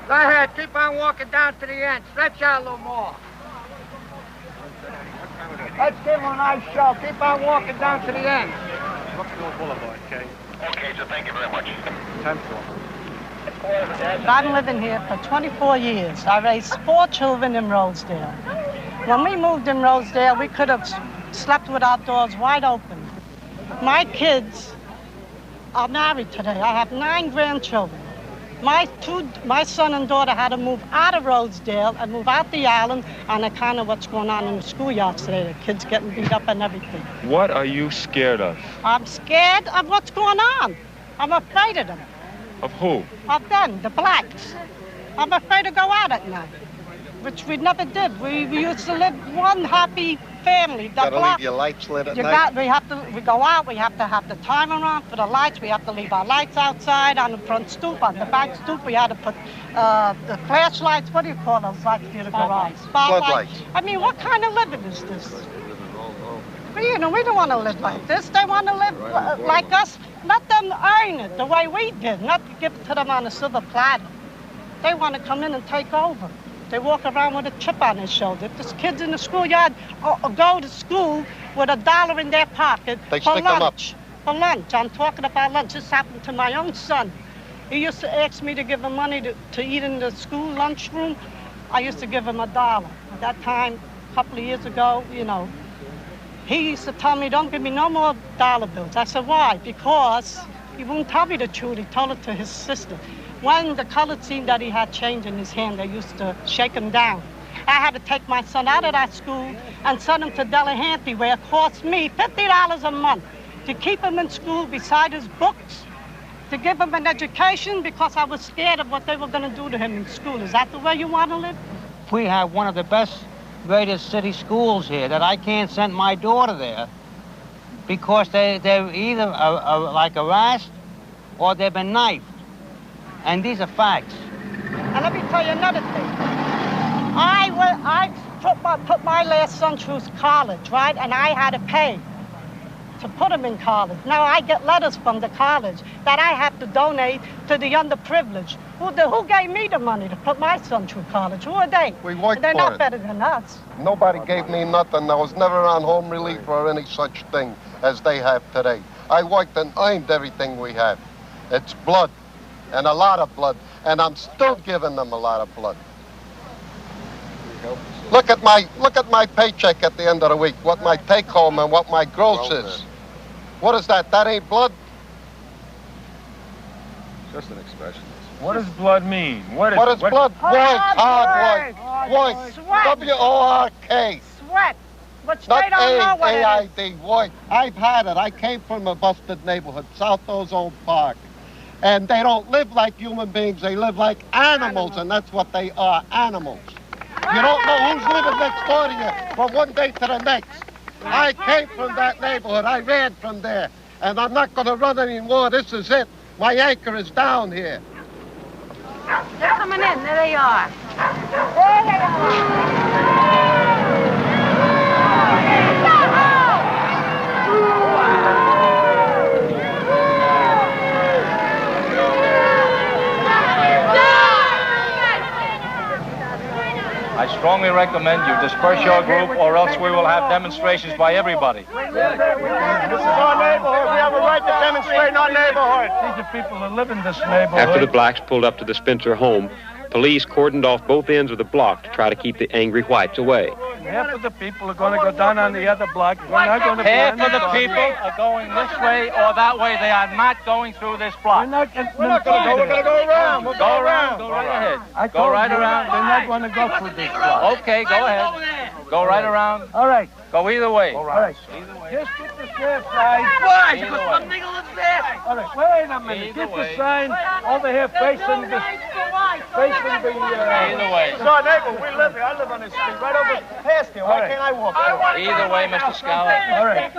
Go ahead, keep on walking down to the end. Stretch out a little more. Let's give them a nice show. Keep on walking down to the end. Rosedale Boulevard, okay? Okay, so thank you very much. 10-4. I've been living here for 24 years. I raised 4 children in Rosedale. When we moved in Rosedale, we could have slept with our doors wide open. My kids are married today. I have 9 grandchildren. My son and daughter had to move out of Rosedale and move out the island on account of what's going on in the schoolyards today. The kids getting beat up and everything. What are you scared of? I'm scared of what's going on. I'm afraid of them. Of who? Of them, the blacks. I'm afraid to go out at night, which we never did. We used to live one happy family. You gotta leave your lights lit at night. We go out, we have to have the timer on for the lights. We have to leave our lights outside on the front stoop. On the back stoop, we had to put the flashlights, what do you call those lights for the garage? Floodlights. I mean, what kind of living is this? We don't want to live like this. They want to live like us. Let them earn it the way we did, not give it to them on a silver platter. They want to come in and take over. They walk around with a chip on their shoulder. If there's kids in the schoolyard go to school with $1 in their pocket for lunch. For lunch. I'm talking about lunch. This happened to my own son. He used to ask me to give him money to eat in the school lunchroom. I used to give him $1. At that time, a couple of years ago, he used to tell me, don't give me no more dollar bills. I said, why? Because he wouldn't tell me the truth. He told it to his sister. When the colored seen that he had change in his hand, they used to shake him down. I had to take my son out of that school and send him to Delahanty, where it cost me $50 a month to keep him in school beside his books, to give him an education, because I was scared of what they were going to do to him in school. Is that the way you want to live? We have one of the best greatest city schools here, that I can't send my daughter there because they're either like harassed or they've been knifed. And these are facts. And let me tell you another thing. I put my last son through college, right? And I had to pay to put him in college. Now I get letters from the college that I have to donate to the underprivileged. Who gave me the money to put my son through college? Who are they? We worked They're for not it. better than us. Nobody gave me nothing. I was never on home relief or any such thing as they have today. I worked and earned everything we have. It's blood, and a lot of blood, and I'm still giving them a lot of blood. Look at my paycheck at the end of the week, what my take home and what my gross is. What is that? That ain't blood? Just an expression. What does blood mean? What is blood? White, hard white. Sweat. W-O-R-K. Sweat. Which Not they don't know what it is. A-I-D, white. I've had it. I came from a busted neighborhood, South Ozone Park. And they don't live like human beings. They live like animals, and that's what they are, animals. You don't know who's living next door to you from one day to the next. I came from that neighborhood. I ran from there. And I'm not going to run anymore. This is it. My anchor is down here. They're coming in. There they are. There they are. I strongly recommend you disperse your group, or else we will have demonstrations by everybody. This is our neighborhood. We have a right to demonstrate in our neighborhood. These are people that live in this neighborhood. After the blacks pulled up to the Spencer home, police cordoned off both ends of the block to try to keep the angry whites away. Half of the people are going to go down on the other block. We're not going to Half of the people are going this way or that way. They are not going through this block. We're not going to go. We're going to go around. Go around. Go right ahead. Go right around. They're not going to go through this block. Okay, go ahead. Go right around. All right. Go either way. All right. Just get the left side. Why? Because some nigga lives there. All right. Wait a minute. Get the sign over here facing the... Either way. It's our neighbor. We live here. I live on this street right over past here. Why can't I walk through? Either way, Mr. Scholar. All right.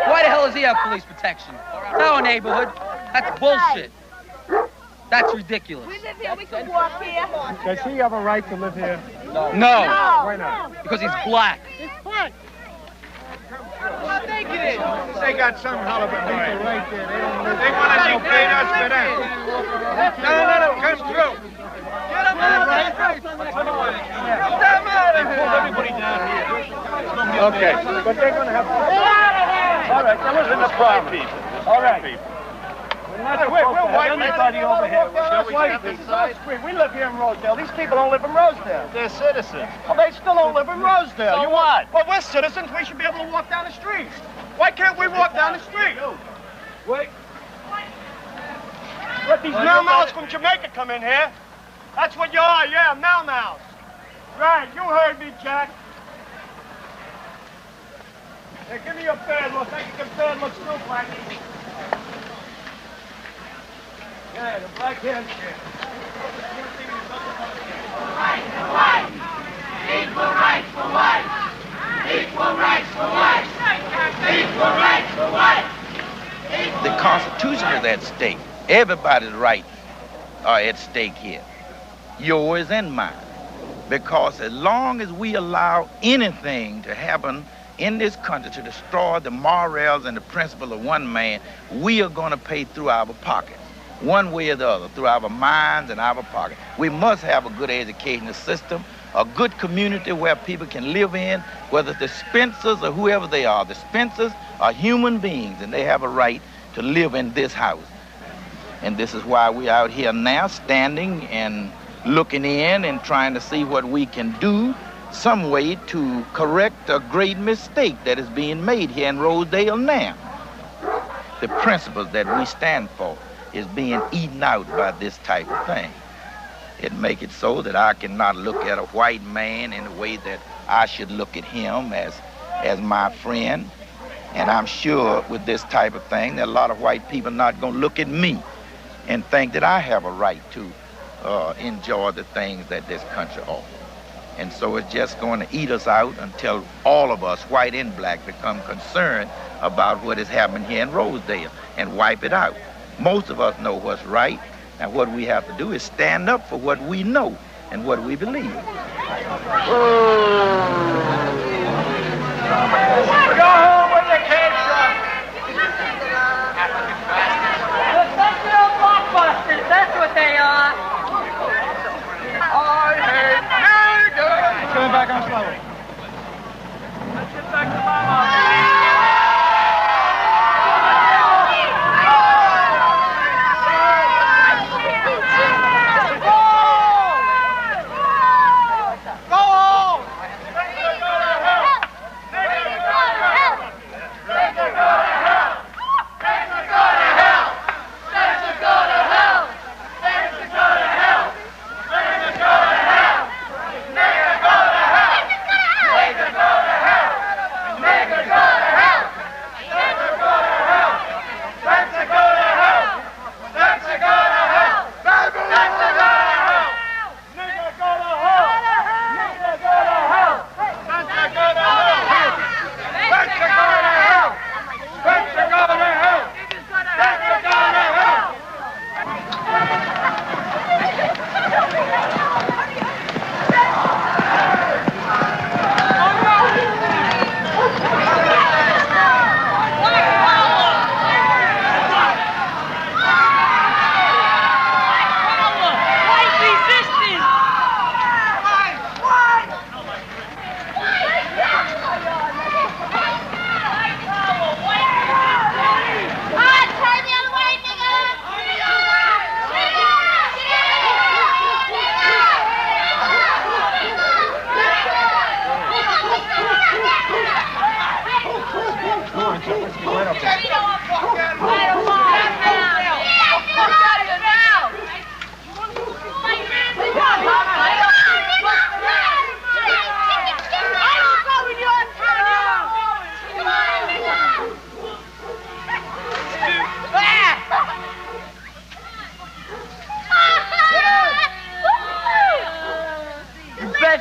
Why the hell does he have police protection? It's our neighborhood. That's bullshit. That's ridiculous. We live here, we can walk here. Does he have a right to live here? No. Why not? Because he's black. It's black. They got some hell of a people right there. They want to dictate us for them. No, come through. Get them out everybody down here. Okay, but they're going to have... All right, now listen to the problem. All right. We're white. Everybody over here. We live here in Rosedale. These people don't live in Rosedale. They're citizens. Well, they still don't live in Rosedale. So what? Well, we're citizens. We should be able to walk down the street. Why can't we walk down the street? Wait. Let these mau-maus from Jamaica come in here. That's what you are, yeah, mau-maus. Right, you heard me, Jack. Hey, give me your bad look. I can get bad looks too, Blackie. Yeah, the black hands here. Rights for white. Equal rights for white. Equal rights for white. Equal rights for white. The Constitution is at stake. Everybody's rights are at stake here. Yours and mine. Because as long as we allow anything to happen in this country to destroy the morals and the principle of one man, we are going to pay through our pockets. One way or the other, through our minds and our pocket. We must have a good educational system, a good community where people can live in, whether the Spencers or whoever they are. The Spencers are human beings, and they have a right to live in this house. And this is why we're out here now, standing and looking in and trying to see what we can do, some way to correct a great mistake that is being made here in Rosedale now. The principles that we stand for is being eaten out by this type of thing. It make it so that I cannot look at a white man in the way that I should look at him as my friend. And I'm sure with this type of thing that a lot of white people not gonna look at me and think that I have a right to enjoy the things that this country offers. And so it's just going to eat us out until all of us, white and black, become concerned about what is happening here in Rosedale and wipe it out. Most of us know what's right, and what we have to do is stand up for what we know and what we believe. Go home with your kids, son. Professional blockbusters, that's what they are. I hate niggers. Coming back on slower. Let's get back to mama.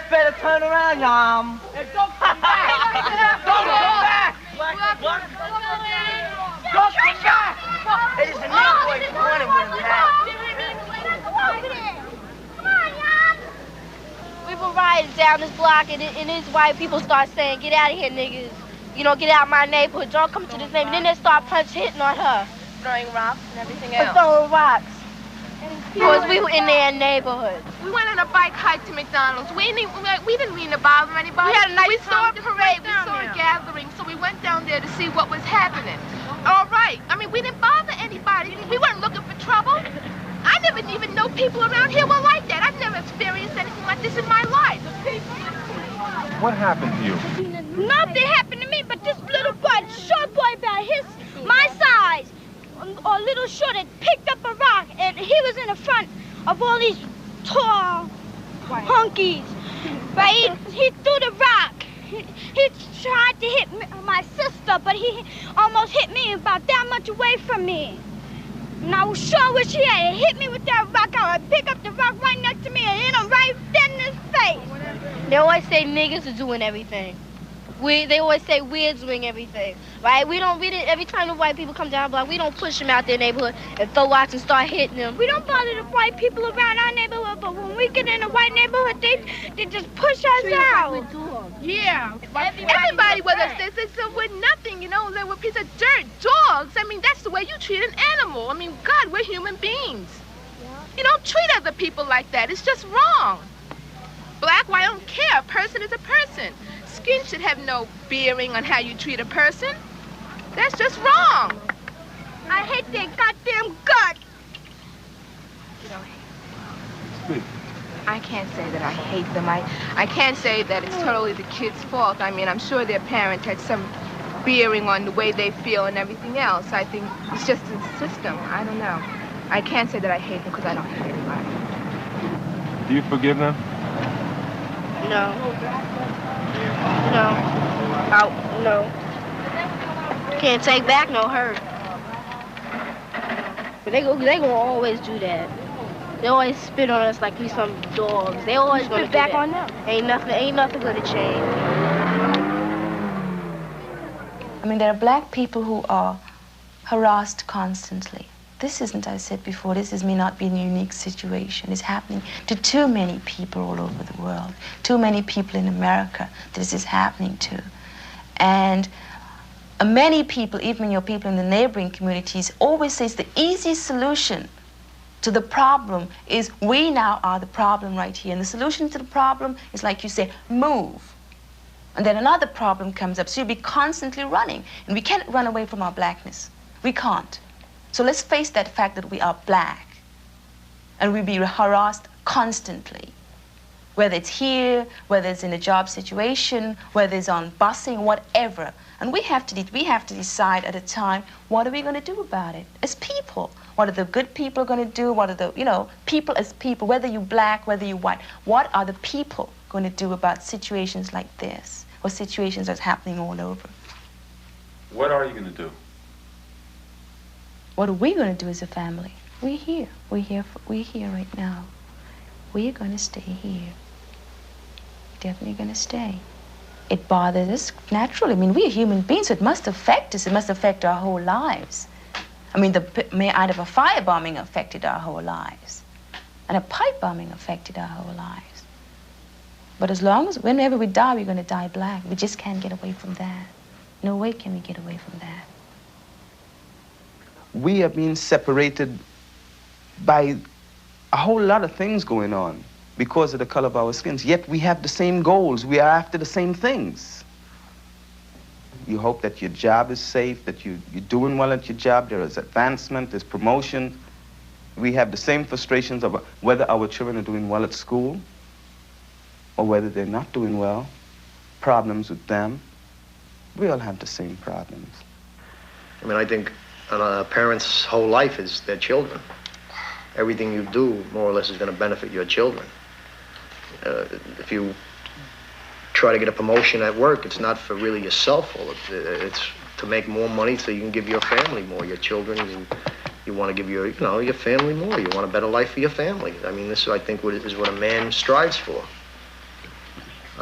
Better turn around, Yum. Hey, don't come back! Don't come back! What? Don't come back! It is a new boy corner with him now. Come on, Yum. We were riding down this block, and these white people start saying, "Get out of here, niggas. You know, get out of my neighborhood. Don't come to this neighborhood." And then they start hitting on her. Throwing rocks and everything else. Throwing rocks. Because we were in their neighborhood. We went on a bike hike to McDonald's. We didn't mean to bother anybody. We had a nice We saw a parade, we saw a gathering, so we went down there to see what was happening. All right. I mean, we didn't bother anybody. We weren't looking for trouble. I never even know people around here were like that. I've never experienced anything like this in my life. What happened to you? Nothing happened to me, but this little boy, short boy about my size, or little short, had picked up a rock, and he was in the front of all these tall honkies. But he threw the rock. He tried to hit my sister, but he almost hit me about that much away from me. And I was sure wish he had hit me with that rock. I would pick up the rock right next to me and hit him right dead in his face. They always say niggas are doing everything. They always say we're doing everything, right? We didn't, every time the white people come down the block, we don't push them out their neighborhood and throw rocks and start hitting them. We don't bother the white people around our neighborhood, but when we get in a white neighborhood, they just push us out. Yeah. Everybody was upset. They said we're nothing, you know. They were a piece of dirt. Dogs. I mean, that's the way you treat an animal. I mean, God, we're human beings. Yeah. You don't treat other people like that. It's just wrong. Black, white, I don't care. A person is a person. Skin should have no bearing on how you treat a person. That's just wrong. I hate their goddamn guts. I can't say that I hate them. I can't say that it's totally the kids' fault. I mean, I'm sure their parents had some bearing on the way they feel and everything else. I think it's just the system. I don't know. I can't say that I hate them because I don't hate anybody. Do you forgive them? No. No. Can't take back no hurt. But they gonna always do that. They always spit on us like we some dogs. They always gonna spit back do that. on them. Ain't nothing gonna change. I mean, there are black people who are harassed constantly. This isn't, I said before, this may not be a unique situation. It's happening to too many people all over the world, too many people in America this is happening to. And many people, even your people in the neighboring communities, always say the easiest solution to the problem is we now are the problem right here. And the solution to the problem is, like you say, move. And then another problem comes up. So you'll be constantly running. And we can't run away from our blackness. We can't. So let's face that fact that we are black. And we'll be harassed constantly. Whether it's here, whether it's in a job situation, whether it's on busing, whatever. And we have to decide at a time, what are we going to do about it as people? What are the good people going to do? What are the, people as people, whether you're black, whether you're white, what are the people going to do about situations like this, or situations that's happening all over? What are you going to do? What are we going to do as a family? We're here. We're here right now. We are going to stay here. Definitely going to stay. It bothers us naturally. I mean, we're human beings, so it must affect us. It must affect our whole lives. I mean, either a firebombing affected our whole lives, and a pipe bombing affected our whole lives. But whenever we die, we're going to die black. We just can't get away from that. No way can we get away from that. We are being separated by a whole lot of things going on because of the color of our skins, yet we have the same goals. We are after the same things. You hope that your job is safe, that you're doing well at your job, there is advancement, there's promotion. We have the same frustrations about whether our children are doing well at school or whether they're not doing well, problems with them. We all have the same problems. I mean, I think a parent's whole life is their children. Everything you do, more or less, is going to benefit your children. If you try to get a promotion at work, it's not for really yourself. It's to make more money so you can give your family more, your children. You want to give your family more. You want a better life for your family. I mean, this, I think, is what a man strives for.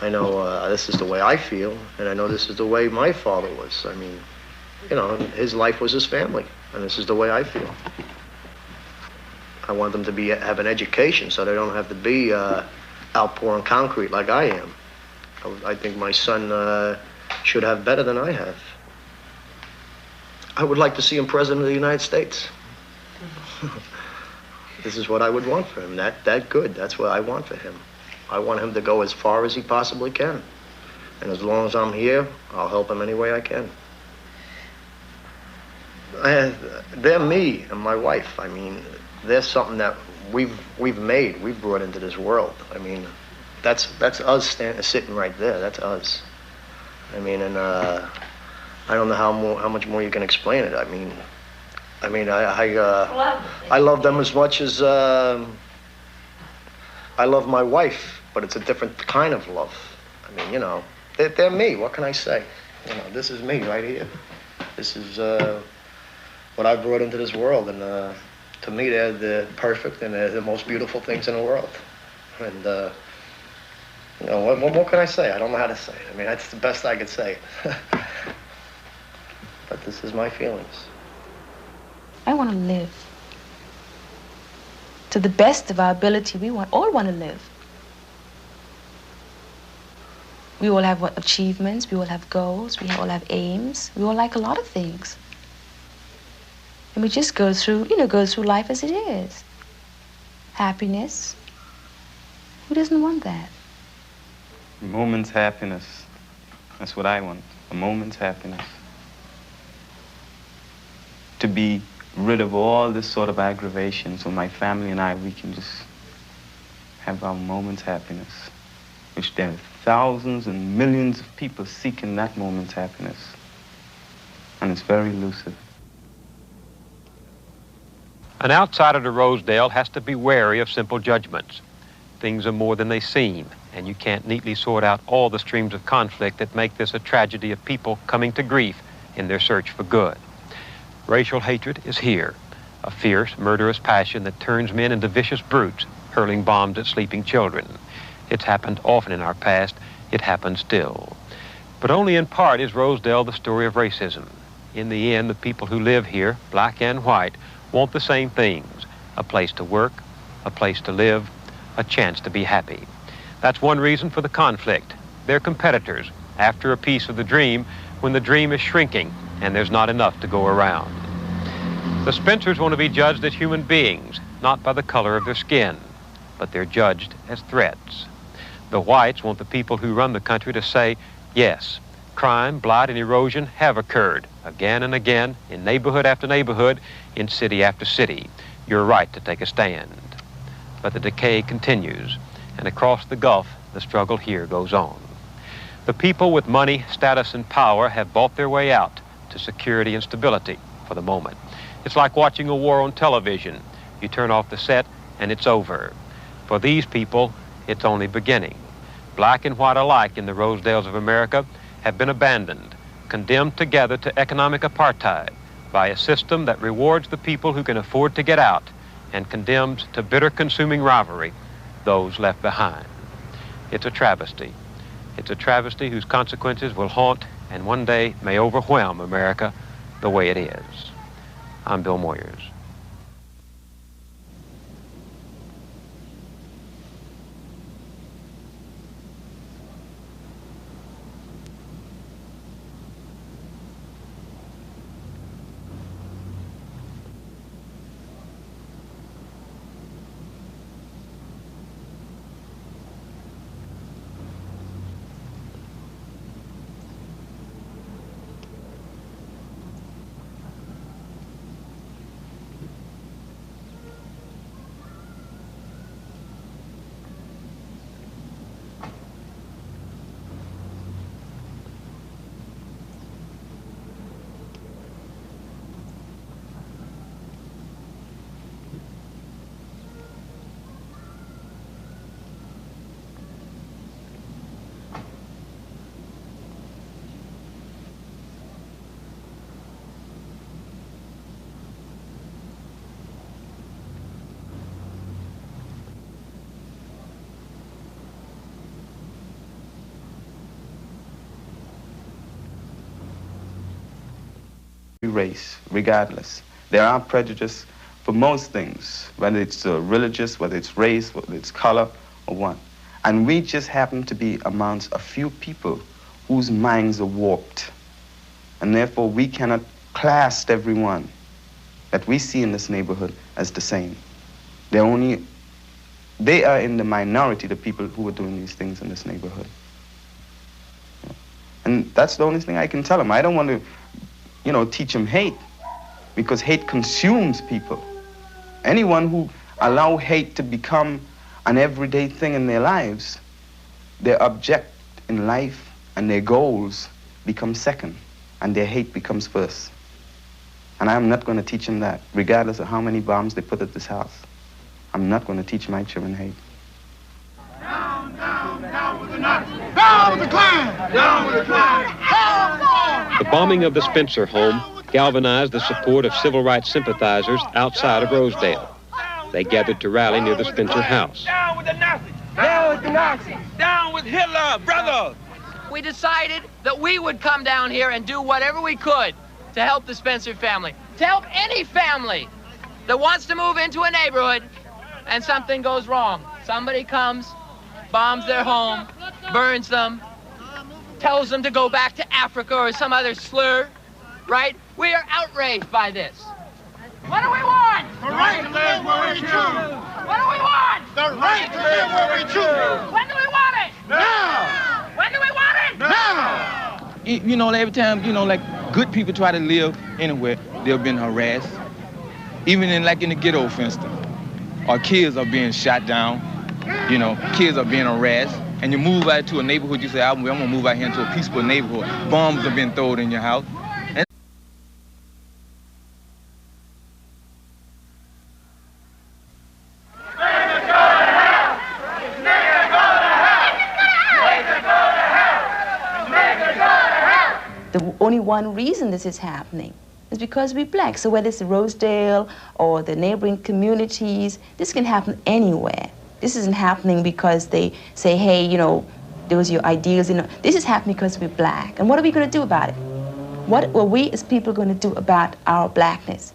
I know this is the way I feel, and I know this is the way my father was. I mean, his life was his family, and this is the way I feel. I want them to have an education so they don't have to be outpouring concrete like I am. I think my son should have better than I have. I would like to see him president of the United States. This is what I would want for him, that good. That's what I want for him. I want him to go as far as he possibly can. And as long as I'm here, I'll help him any way I can. They're me and my wife. I mean, they're something that we've made, we've brought into this world. I mean, that's us sitting right there. That's us. I mean, and I don't know how much more you can explain it. I mean, I love them as much as I love my wife, but it's a different kind of love. I mean, they're me. What can I say? This is me right here. This is what I brought into this world, and to me, they're the perfect and they're the most beautiful things in the world. And what more can I say? I don't know how to say it. I mean, that's the best I could say. But this is my feelings. I want to live. To the best of our ability, we all want to live. We all have achievements, we all have goals, we all have aims, we all like a lot of things. And we just go through life as it is. Happiness. Who doesn't want that? A moment's happiness. That's what I want. A moment's happiness. To be rid of all this sort of aggravation so my family and I, we can just have our moment's happiness. Which there are thousands and millions of people seeking that moment's happiness. And it's very elusive. An outsider to Rosedale has to be wary of simple judgments. things are more than they seem, and you can't neatly sort out all the streams of conflict that make this a tragedy of people coming to grief in their search for good. Racial hatred is here, a fierce, murderous passion that turns men into vicious brutes, hurling bombs at sleeping children. It's happened often in our past. It happens still. But only in part is Rosedale the story of racism. In the end, the people who live here, black and white, want the same things: a place to work, a place to live, a chance to be happy. That's one reason for the conflict. They're competitors after a piece of the dream when the dream is shrinking and there's not enough to go around. The Spencers want to be judged as human beings, not by the color of their skin, but they're judged as threats. The whites want the people who run the country to say, yes, crime, blight, and erosion have occurred again and again in neighborhood after neighborhood, in city after city. You're right to take a stand. But the decay continues, and across the Gulf, the struggle here goes on. The people with money, status, and power have bought their way out to security and stability for the moment. It's like watching a war on television. You turn off the set, and it's over. For these people, it's only beginning. Black and white alike in the Rosedales of America have been abandoned, condemned together to economic apartheid by a system that rewards the people who can afford to get out and condemns to bitter consuming rivalry those left behind. It's a travesty. It's a travesty whose consequences will haunt and one day may overwhelm America the way it is. I'm Bill Moyers. Race, regardless. There are prejudice for most things, whether it's religious, whether it's race, whether it's color, or what. And we just happen to be amongst a few people whose minds are warped. And therefore, we cannot class everyone that we see in this neighborhood as the same. They are in the minority, the people who are doing these things in this neighborhood. And that's the only thing I can tell them. I don't want to teach them hate, because hate consumes people. Anyone who allow hate to become an everyday thing in their lives, their object in life and their goals become second, and their hate becomes first. And I'm not going to teach them that, regardless of how many bombs they put at this house. I'm not going to teach my children hate. Down, down, down with the Nazis! Down with the Klan! Down with the Klan! The bombing of the Spencer home galvanized the support of civil rights sympathizers outside of Rosedale. They gathered to rally near the Spencer house. Down with the Nazis! Down with the Nazis! Down with Hitler, brother! We decided that we would come down here and do whatever we could to help the Spencer family, to help any family that wants to move into a neighborhood and something goes wrong. Somebody comes, bombs their home, burns them, tells them to go back to Africa or some other slur, right? We are outraged by this. What do we want? The right to live where we choose. What do we want? The right to live where we choose. When do we want it? Now. When do we want it? Now. Every time, like good people try to live anywhere, they've been harassed. Even in the ghetto, for instance. Our kids are being shot down. Kids are being harassed. And you move out to a neighborhood, you say, I'm gonna move out here into a peaceful neighborhood. Bombs have been thrown in your house. one reason this is happening. It's because we're black. So whether it's Rosedale or the neighboring communities, this can happen anywhere. This isn't happening because they say, hey, you know, those are your ideals. You know, this is happening because we're black. And what are we going to do about it? What are we as people going to do about our blackness?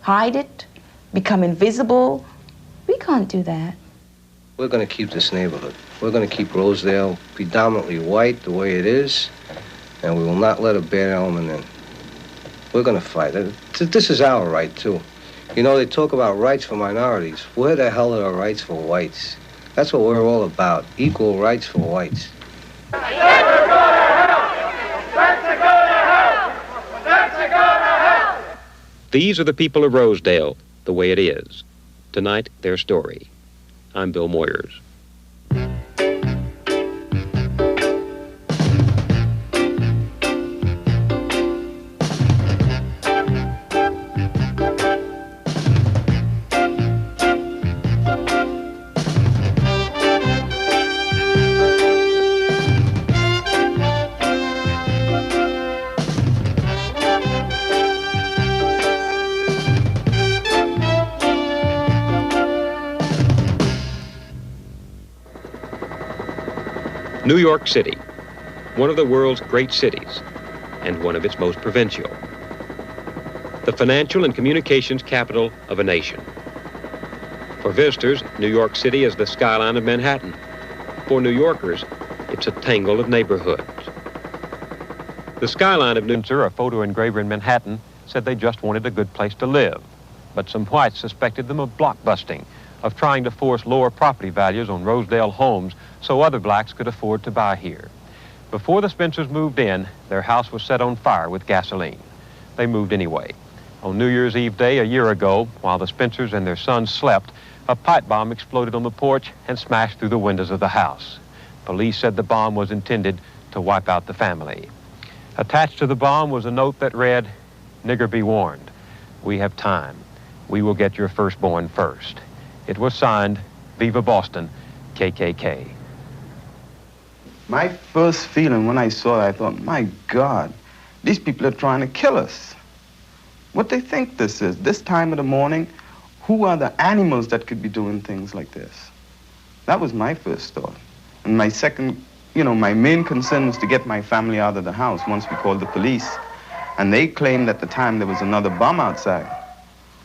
Hide it? Become invisible? We can't do that. We're going to keep this neighborhood. We're going to keep Rosedale predominantly white the way it is, and we will not let a bad element in. We're going to fight. This is our right, too. You know, they talk about rights for minorities. Where the hell are the rights for whites? That's what we're all about, equal rights for whites. These are the people of Rosedale, the way it is. Tonight, their story. I'm Bill Moyers. New York City, one of the world's great cities, and one of its most provincial. The financial and communications capital of a nation. For visitors, New York City is the skyline of Manhattan. For New Yorkers, it's a tangle of neighborhoods. The skyline of New York, a photo engraver in Manhattan, said they just wanted a good place to live. But some whites suspected them of blockbusting, of trying to force lower property values on Rosedale homes so other blacks could afford to buy here. Before the Spencers moved in, their house was set on fire with gasoline. They moved anyway. On New Year's Eve day a year ago, while the Spencers and their son slept, a pipe bomb exploded on the porch and smashed through the windows of the house. Police said the bomb was intended to wipe out the family. Attached to the bomb was a note that read, "Nigger be warned. We have time. We will get your firstborn first." It was signed, "Viva Boston, KKK." My first feeling when I saw it, I thought, my God, these people are trying to kill us. What they think this is? This time of the morning, who are the animals that could be doing things like this? That was my first thought. And my second, you know, my main concern was to get my family out of the house once we called the police. And they claimed at the time there was another bomb outside.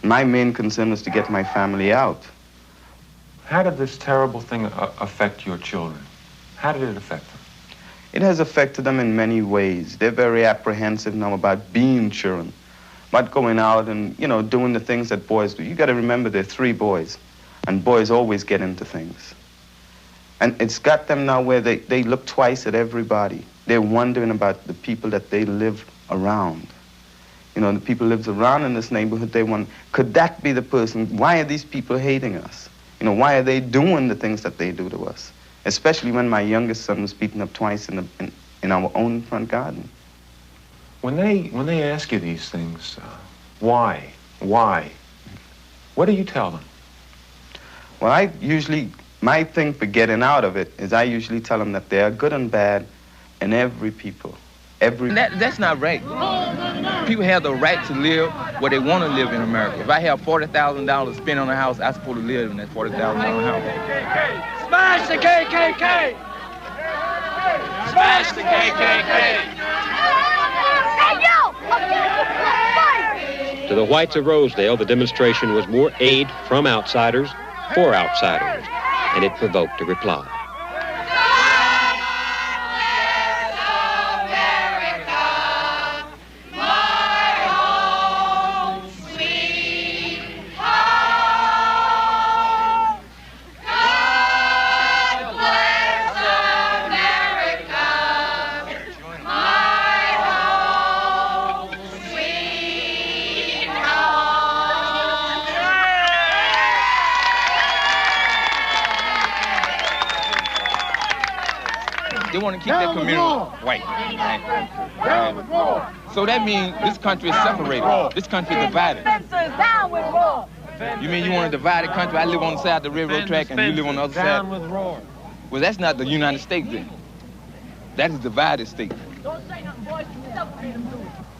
My main concern was to get my family out. How did this terrible thing affect your children? How did it affect them? It has affected them in many ways. They're very apprehensive now about being children, about going out and, you know, doing the things that boys do. You got to remember they're 3 boys, and boys always get into things. And it's got them now where they look twice at everybody. They're wondering about the people that they live around. You know, the people lives around in this neighborhood, they wonder, could that be the person? Why are these people hating us? You know, why are they doing the things that they do to us? Especially when my youngest son was beaten up twice in our own front garden. When they ask you these things, why? What do you tell them? Well, my thing for getting out of it is I usually tell them that there are good and bad in every people. That's not right. People have the right to live where they want to live in America. If I have $40,000 to spend on a house, I'm supposed to live in that $40,000 house. Smash the KKK! Smash the KKK! To the whites of Rosedale, the demonstration was more aid from outsiders for outsiders, and it provoked a reply. They want to keep their community white. Right? So that means this country is separated. This country is divided. You mean you want to divide the country? I live on the side of the railroad track and you live on the other side? Well, that's not the United States then. That is a divided state. Don't say nothing, boys.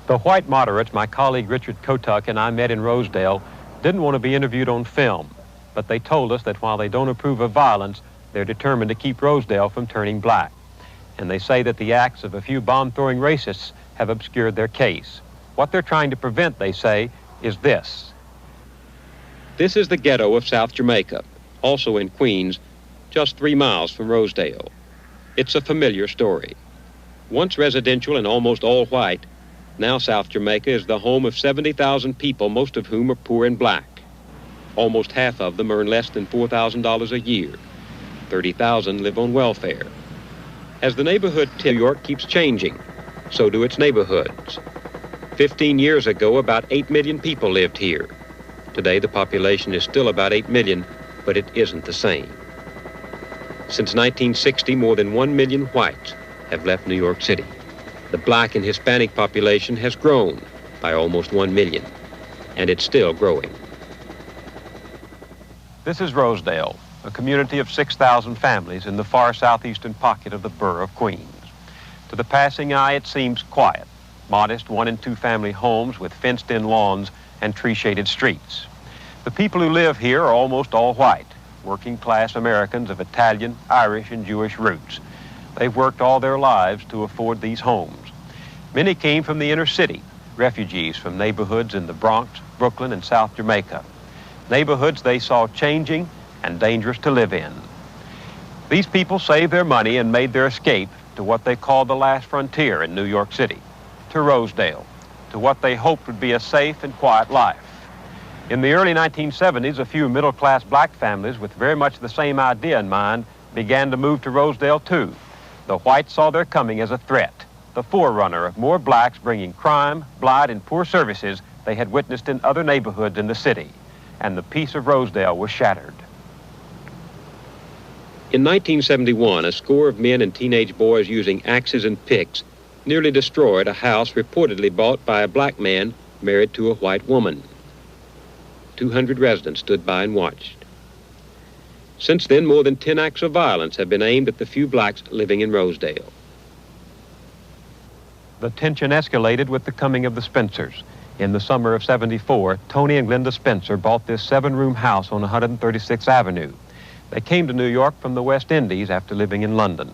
The white moderates my colleague Richard Kotuck and I met in Rosedale didn't want to be interviewed on film, but they told us that while they don't approve of violence, they're determined to keep Rosedale from turning black. And they say that the acts of a few bomb-throwing racists have obscured their case. What they're trying to prevent, they say, is this. This is the ghetto of South Jamaica, also in Queens, just 3 miles from Rosedale. It's a familiar story. Once residential and almost all white, now South Jamaica is the home of 70,000 people, most of whom are poor and black. Almost half of them earn less than $4,000 a year. 30,000 live on welfare. As the neighborhood New York keeps changing, so do its neighborhoods. 15 years ago, about 8 million people lived here. Today, the population is still about 8 million, but it isn't the same. Since 1960, more than 1 million whites have left New York City. The black and Hispanic population has grown by almost 1 million, and it's still growing. This is Rosedale, a community of 6,000 families in the far southeastern pocket of the borough of Queens. To the passing eye, it seems quiet. Modest 1- and 2-family homes with fenced-in lawns and tree-shaded streets. The people who live here are almost all white, working-class Americans of Italian, Irish, and Jewish roots. They've worked all their lives to afford these homes. Many came from the inner city, refugees from neighborhoods in the Bronx, Brooklyn, and South Jamaica. Neighborhoods they saw changing and dangerous to live in. These people saved their money and made their escape to what they called the last frontier in New York City, to Rosedale, to what they hoped would be a safe and quiet life. In the early 1970s, a few middle-class black families with very much the same idea in mind began to move to Rosedale too. The whites saw their coming as a threat, the forerunner of more blacks bringing crime, blight, and poor services they had witnessed in other neighborhoods in the city. And the peace of Rosedale was shattered. In 1971, a score of men and teenage boys using axes and picks nearly destroyed a house reportedly bought by a black man married to a white woman. 200 residents stood by and watched. Since then, more than 10 acts of violence have been aimed at the few blacks living in Rosedale. The tension escalated with the coming of the Spencers. In the summer of '74, Tony and Glenda Spencer bought this 7-room house on 136th Avenue. They came to New York from the West Indies after living in London.